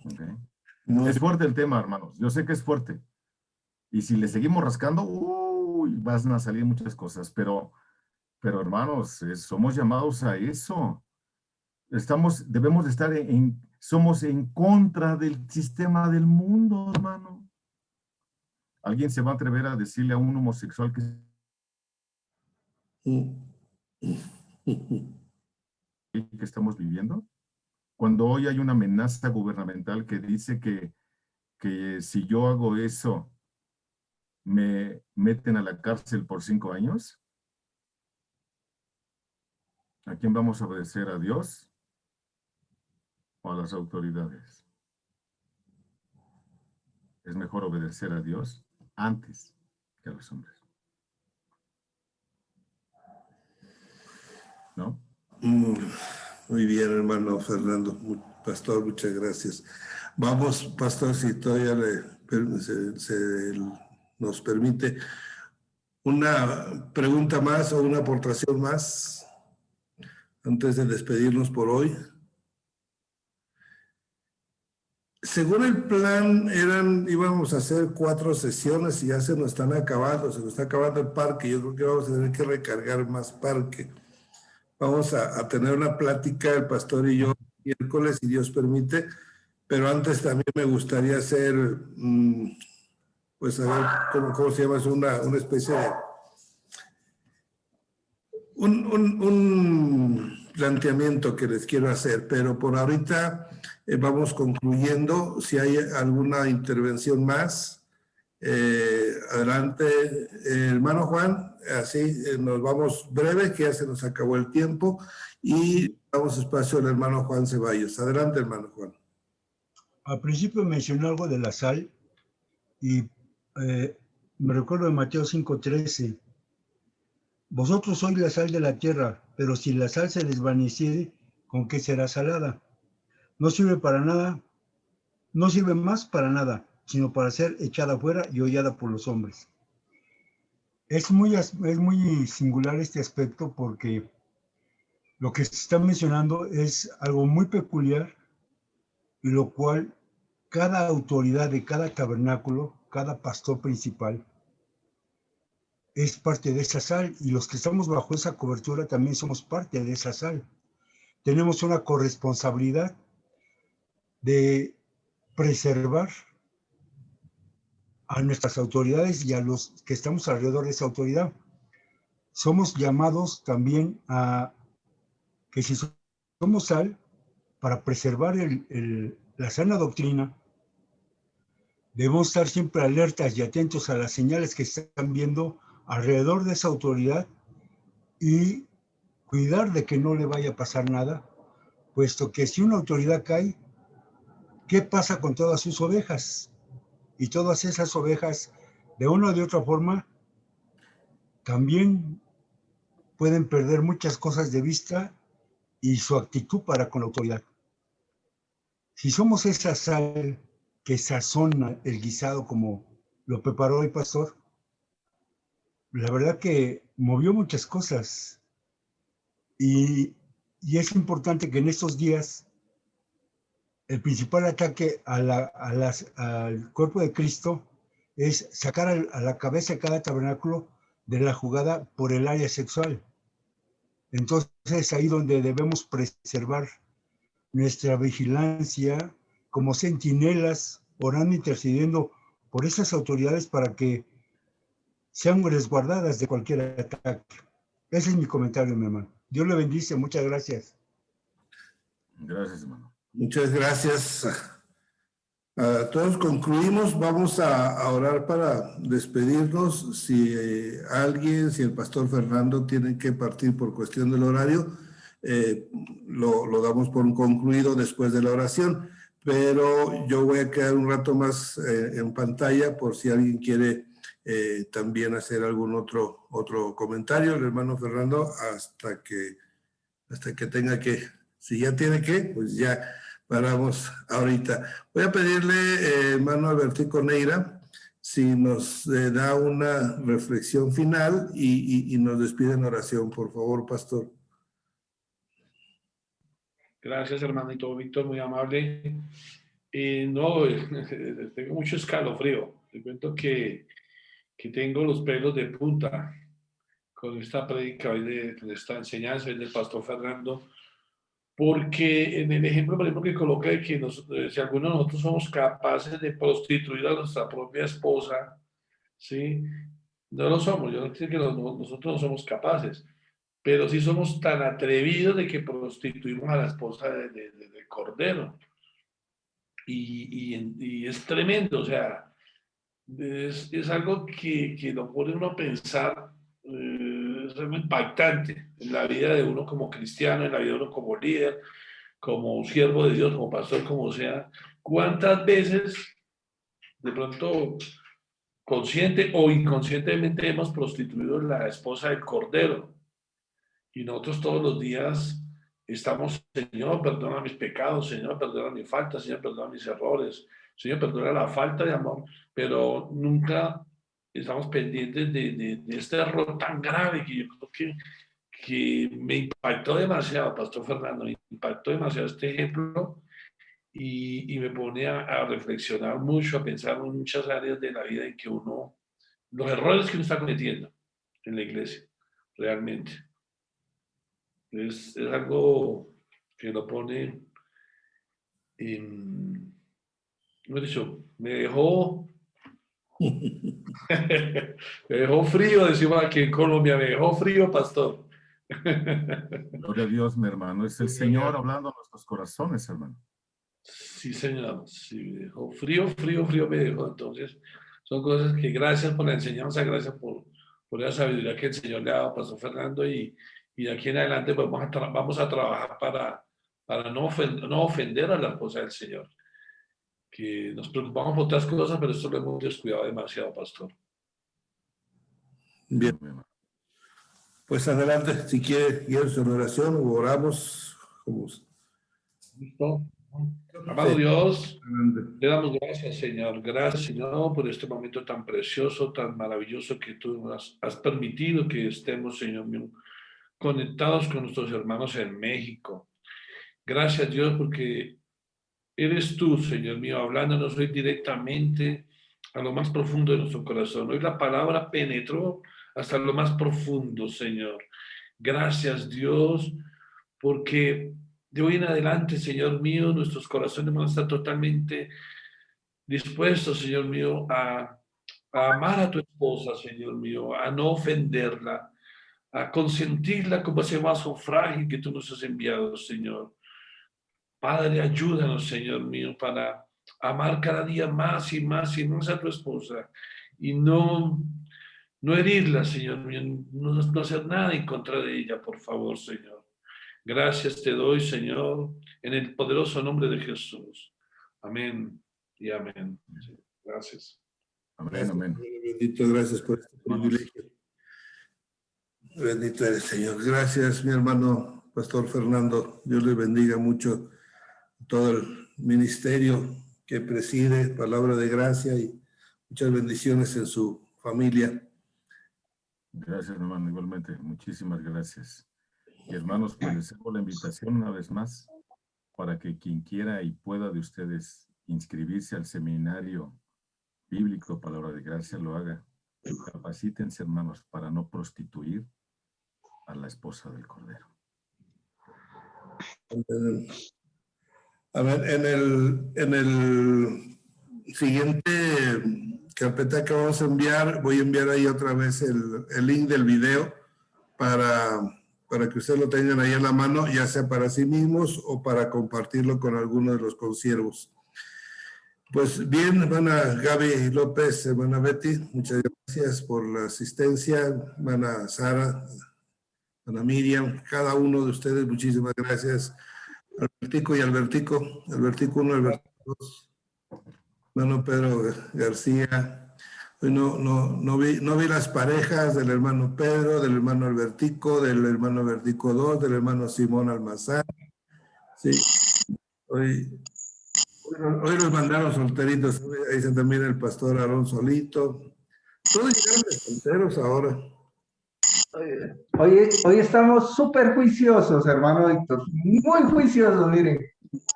Okay. No. Es fuerte el tema, hermanos. Yo sé que es fuerte. Y si le seguimos rascando, van a salir muchas cosas. Pero hermanos, somos llamados a eso. Debemos de estar somos en contra del sistema del mundo, hermano. ¿Alguien se va a atrever a decirle a un homosexual que estamos viviendo? Cuando hoy hay una amenaza gubernamental que dice que si yo hago eso, me meten a la cárcel por 5 años. ¿A quién vamos a obedecer? ¿A Dios o a las autoridades? Es mejor obedecer a Dios antes que a los hombres. ¿No? Muy bien, hermano Fernando. Pastor, muchas gracias. Vamos, pastor, si todavía nos permite una pregunta más o una aportación más antes de despedirnos por hoy. Según el plan, íbamos a hacer 4 sesiones y ya se nos está acabando el parque. Yo creo que vamos a tener que recargar más parque. Vamos a tener una plática, el pastor y yo, miércoles, si Dios permite, pero antes también me gustaría hacer, pues a ver, ¿cómo se llama? Es una especie de un planteamiento que les quiero hacer, pero por ahorita vamos concluyendo. Si hay alguna intervención más, adelante, hermano Juan. Así nos vamos breve, que ya se nos acabó el tiempo, y damos espacio al hermano Juan Ceballos. Adelante, hermano Juan. Al principio mencionó algo de la sal y me recuerdo de Mateo 5:13. Vosotros sois la sal de la tierra, pero si la sal se desvaneciere, ¿con qué será salada? No sirve para nada, no sirve más para nada, sino para ser echada afuera y hollada por los hombres. Es muy singular este aspecto porque lo que se está mencionando es algo muy peculiar y lo cual cada autoridad de cada tabernáculo, cada pastor principal, es parte de esa sal y los que estamos bajo esa cobertura también somos parte de esa sal. Tenemos una corresponsabilidad de preservar a nuestras autoridades y a los que estamos alrededor de esa autoridad. Somos llamados también a que si somos sal, para preservar la sana doctrina, debemos estar siempre alertas y atentos a las señales que están viendo alrededor de esa autoridad y cuidar de que no le vaya a pasar nada, puesto que si una autoridad cae, ¿qué pasa con todas sus ovejas? Y todas esas ovejas, de una o de otra forma, también pueden perder muchas cosas de vista y su actitud para con la autoridad. Si somos esa sal que sazona el guisado como lo preparó el pastor, la verdad que movió muchas cosas y es importante que en estos días el principal ataque al cuerpo de Cristo es sacar a la cabeza de cada tabernáculo de la jugada por el área sexual. Entonces es ahí donde debemos preservar nuestra vigilancia como centinelas, orando, intercediendo por esas autoridades para que sean resguardadas de cualquier ataque. Ese es mi comentario, mi hermano. Dios le bendice, muchas gracias. Gracias, hermano. Muchas gracias. Todos concluimos. Vamos a orar para despedirnos. Si si el pastor Fernando tiene que partir por cuestión del horario, lo damos por concluido después de la oración. Pero yo voy a quedar un rato más en pantalla por si alguien quiere también hacer algún otro comentario. El hermano Fernando, hasta que tenga que, si ya tiene que, pues ya paramos ahorita. Voy a pedirle, hermano Albertico Neira, si nos da una reflexión final y nos despide en oración, por favor, pastor. Gracias, hermanito Víctor, muy amable. No, tengo mucho escalofrío. Te cuento que tengo los pelos de punta con esta prédica hoy con esta enseñanza hoy del pastor Fernando, porque en el ejemplo, por ejemplo, que coloca de que si alguno de nosotros somos capaces de prostituir a nuestra propia esposa, ¿sí? No lo somos, yo no creo que nosotros no somos capaces, pero sí somos tan atrevidos de que prostituimos a la esposa de Cordero. Y es tremendo, o sea, es algo que lo pone uno a pensar, es algo impactante en la vida de uno como cristiano, en la vida de uno como líder, como siervo de Dios, como pastor, como sea. ¿Cuántas veces de pronto consciente o inconscientemente hemos prostituido a la esposa del Cordero? Y nosotros todos los días estamos, Señor, perdona mis pecados, Señor, perdona mis faltas, Señor, perdona mis errores, Señor, perdona la falta de amor, pero nunca estamos pendientes de este error tan grave que yo creo que me impactó demasiado, Pastor Fernando, me impactó demasiado este ejemplo y me pone a reflexionar mucho, a pensar en muchas áreas de la vida en que los errores que uno está cometiendo en la iglesia, realmente. Es algo que lo pone en, no he dicho, me dejó frío, decimos aquí en Colombia, me dejó frío, pastor. Gloria a Dios, mi hermano. Es el Señor hablando a nuestros corazones, hermano. Sí, señor. Sí, me dejó frío, frío, frío me dejó. Entonces, son cosas que gracias por la enseñanza, gracias por la sabiduría que el Señor le ha dado a Pastor Fernando y de aquí en adelante pues, vamos a trabajar para no ofender a la esposa del Señor. Que nos preocupamos por otras cosas, pero esto lo hemos descuidado demasiado, pastor. Bien. Pues adelante, si quiere ir a su oración o oramos. ¿Listo? Amado Sí. Dios, Adelante. le damos gracias, Señor. Gracias, Señor, por este momento tan precioso, tan maravilloso que tú nos has permitido que estemos, Señor mío, conectados con nuestros hermanos en México. Gracias, Dios, porque eres tú, Señor mío, hablándonos hoy directamente a lo más profundo de nuestro corazón. Hoy la palabra penetró hasta lo más profundo, Señor. Gracias, Dios, porque de hoy en adelante, Señor mío, nuestros corazones van a estar totalmente dispuestos, Señor mío, a amar a tu esposa, Señor mío, a no ofenderla, a consentirla como ese vaso frágil que tú nos has enviado, Señor. Padre, ayúdanos, Señor mío, para amar cada día más y más y más a tu esposa y no herirla, Señor mío, no hacer nada en contra de ella, por favor, Señor. Gracias te doy, Señor, en el poderoso nombre de Jesús. Amén y amén. Sí, gracias. Amén, amén. Bendito, gracias por este privilegio. Bendito eres, Señor. Gracias, mi hermano Pastor Fernando. Dios le bendiga mucho todo el ministerio que preside, palabra de gracia y muchas bendiciones en su familia. Gracias, hermano, igualmente. Muchísimas gracias. Y hermanos, pues les hago la invitación una vez más para que quien quiera y pueda de ustedes inscribirse al seminario bíblico Palabra de Gracia lo haga. Capacítense, hermanos, para no prostituir a la esposa del Cordero. A ver, en el siguiente carpeta que vamos a enviar, voy a enviar ahí otra vez el link del video para que ustedes lo tengan ahí en la mano, ya sea para sí mismos o para compartirlo con alguno de los consiervos. Pues bien, hermana Gaby López, hermana Betty, muchas gracias por la asistencia, hermana Sara, hermana Miriam, cada uno de ustedes, muchísimas gracias. Albertico y Albertico 1, Albertico 2, hermano Pedro García. Hoy no vi las parejas del hermano Pedro, del hermano Albertico, del hermano Albertico 2, del hermano Simón Almazán. Sí, hoy los mandaron solteritos, ahí está también el pastor Aarón Solito. Todos llegaron de solteros ahora. Hoy estamos súper juiciosos, hermano Víctor. Muy juiciosos, miren.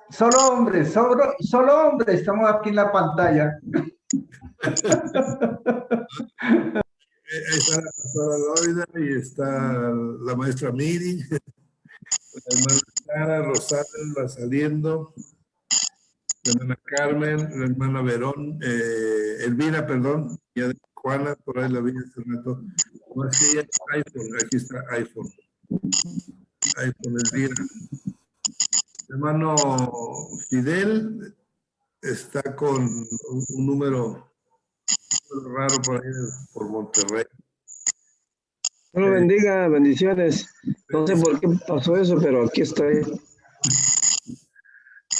Solo hombres, solo hombres, estamos aquí en la pantalla. Ahí está la pastora Loida y está la maestra Miri, la hermana Sara, Rosales va saliendo, la hermana Carmen, la hermana Verón, Elvira, perdón, y Juana, por ahí la vi hace rato. Más que ella, iPhone, aquí está iPhone, Elvira. El hermano Fidel está con un número raro por ahí, por Monterrey. Dios lo bendiga, bendiciones. No sé por qué pasó eso, pero aquí estoy.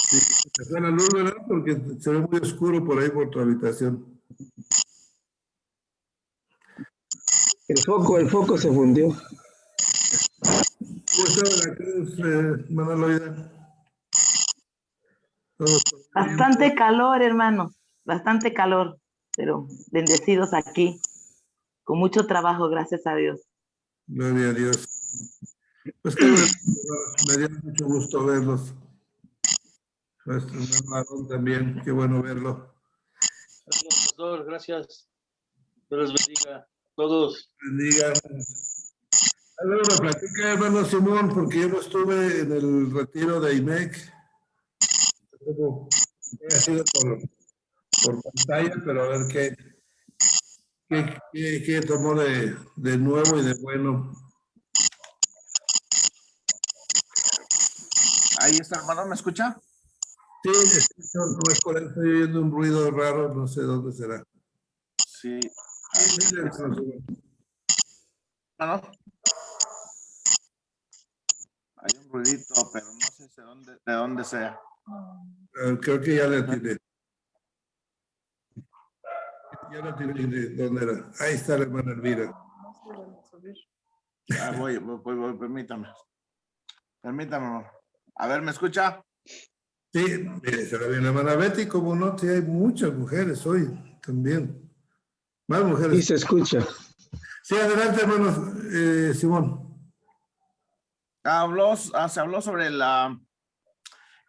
Sí, se fue la luz, ¿verdad? Porque se ve muy oscuro por ahí por tu habitación. El foco se fundió. ¿Cómo está la cruz, hermana Loida? Bastante calor, hermano, bastante calor, pero bendecidos aquí, con mucho trabajo, gracias a Dios. Gloria a Dios. Pues qué bueno, me dio mucho gusto verlos. Nuestro hermano también, qué bueno verlo. Gracias, pastor, gracias. Dios les bendiga a todos. Bendiga. A ver, me platica, hermano Simón, porque yo no estuve en el retiro de IMEC. Ha sido por pantalla, pero a ver qué tomó de nuevo y de bueno. Ahí está, hermano, ¿me escucha? Sí, no es por ahí, estoy oyendo un ruido raro, no sé dónde será. Sí. ¿No? Hay un ruidito, pero no sé de dónde sea. Creo que ya le atiné. Ya le atiné de dónde era. Ahí está la hermana Elvira. Voy, permítame. Permítame, amor. A ver, ¿me escucha? Sí, será bien la hermana Betty, como no, sí hay muchas mujeres hoy también. Más Sí, mujeres. se escucha. Sí, adelante, hermanos. Simón. Se habló sobre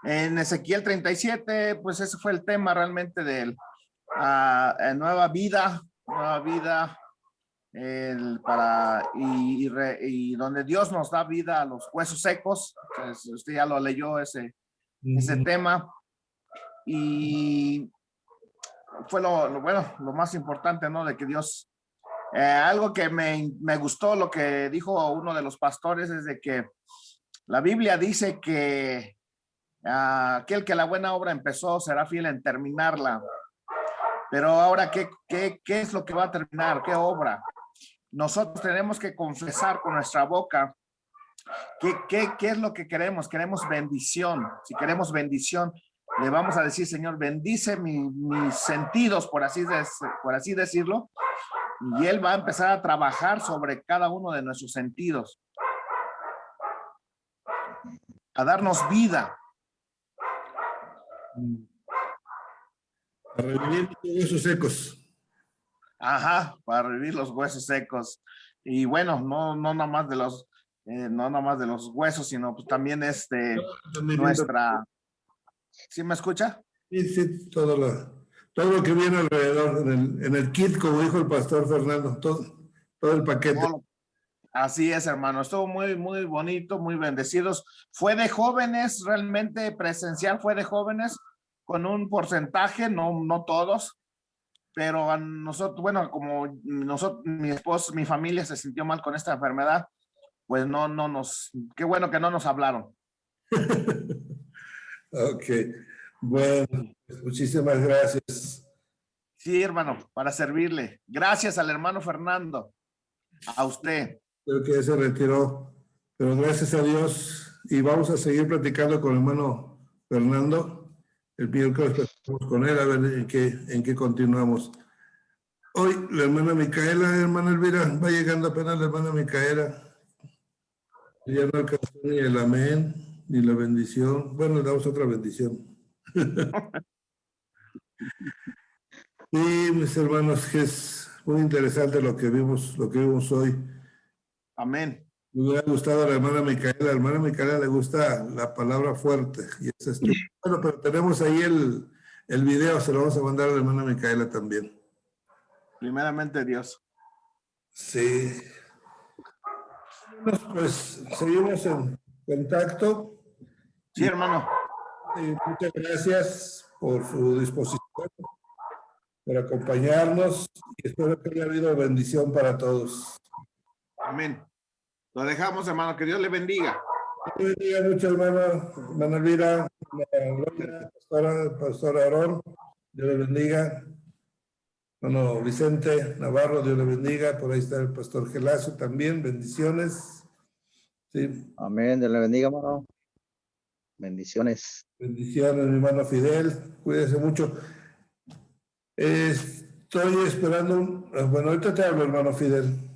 en Ezequiel 37, pues ese fue el tema realmente del nueva vida, y donde Dios nos da vida a los huesos secos. Entonces, usted ya lo leyó ese tema, y fue lo más importante, ¿no? De que Dios, algo que me gustó, lo que dijo uno de los pastores, es de que la Biblia dice que aquel que la buena obra empezó será fiel en terminarla. Pero ahora, ¿qué es lo que va a terminar? ¿Qué obra? Nosotros tenemos que confesar con nuestra boca qué es lo que queremos. Queremos bendición. Si queremos bendición, le vamos a decir: Señor, bendice mis sentidos, por así decirlo, y Él va a empezar a trabajar sobre cada uno de nuestros sentidos, a darnos vida. A revivir los huesos secos. Ajá, para revivir los huesos secos. Y bueno, no nada más de los huesos, sino pues también nuestra. ¿Sí me escucha? Sí, todo lo que viene alrededor, en el kit, como dijo el pastor Fernando, todo el paquete. Así es, hermano. Estuvo muy, muy bonito, muy bendecidos. Fue de jóvenes, realmente presencial, fue de jóvenes, con un porcentaje, no todos, pero a nosotros, bueno, como mi esposo, mi familia se sintió mal con esta enfermedad, pues qué bueno que no nos hablaron. Ok, bueno, pues muchísimas gracias. Sí, hermano, para servirle. Gracias al hermano Fernando, a usted. Creo que ya se retiró, pero gracias a Dios, y vamos a seguir platicando con el hermano Fernando. El miércoles platicamos con él a ver en qué continuamos. Hoy la hermana Micaela, hermana Elvira, va llegando apenas la hermana Micaela. Ya no alcanzó ni el amén, ni la bendición. Bueno, le damos otra bendición. Sí, mis hermanos, que es muy interesante lo que vimos hoy. Amén. Me hubiera gustado a la hermana Micaela. A la hermana Micaela le gusta la palabra fuerte. Y eso es bueno, pero tenemos ahí el video, se lo vamos a mandar a la hermana Micaela también. Primeramente Dios. Sí. Pues seguimos en contacto. Sí, hermano. Muchas gracias por su disposición, por acompañarnos, y espero que haya habido bendición para todos. Amén. Lo dejamos, hermano. Que Dios le bendiga. Que Dios bendiga mucho, hermana Elvira, pastor Aarón, Dios le bendiga. Hermano Vicente Navarro, Dios le bendiga. Por ahí está el pastor Gelazo también. Bendiciones. Sí. Amén. Dios le bendiga, hermano. Bendiciones. Bendiciones, mi hermano Fidel. Cuídese mucho. Estoy esperando bueno, ahorita te hablo, hermano Fidel.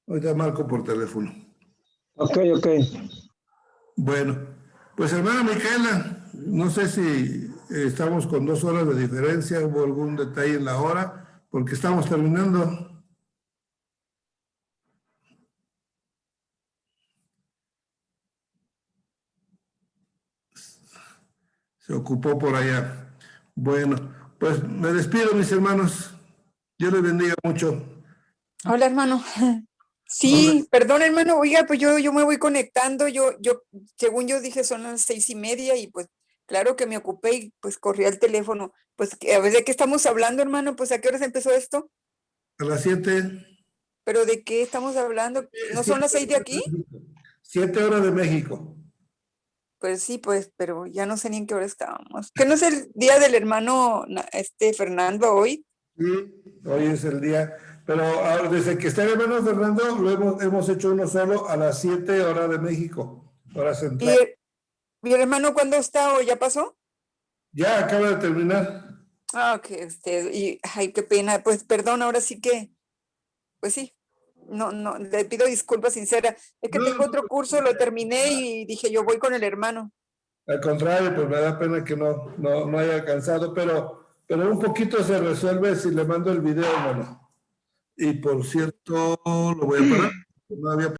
Ahorita marco por teléfono. Ok. Bueno, pues hermana Micaela, no sé si estamos con 2 horas de diferencia, hubo algún detalle en la hora, porque estamos terminando. Se ocupó por allá. Bueno, pues me despido, mis hermanos. Dios les bendiga mucho. Hola, hermano. Sí, Hola. perdón, hermano. Oiga, pues yo me voy conectando. Según yo dije, son las 6:30 y pues claro que me ocupé y pues corrí al teléfono. Pues a ver de qué estamos hablando, hermano. Pues ¿a qué horas empezó esto? A las 7. ¿Pero de qué estamos hablando? ¿No son las 6 de aquí? 7 horas de México. Pues sí, pues, pero ya no sé ni en qué hora estábamos. ¿Qué no es el día del hermano Fernando hoy? Sí, hoy es el día, pero desde que está el hermano Fernando, hemos hecho uno solo a las 7 horas de México, hora central. ¿Y el hermano cuándo está o ya pasó? Ya acaba de terminar. Ok, ay, qué pena, pues perdón, ahora sí que, pues sí, no, le pido disculpas sinceras, es que tengo otro curso, lo terminé y dije yo voy con el hermano. Al contrario, pues me da pena que no haya alcanzado, pero un poquito se resuelve si le mando el video, hermano. Y por cierto, lo voy a parar. No había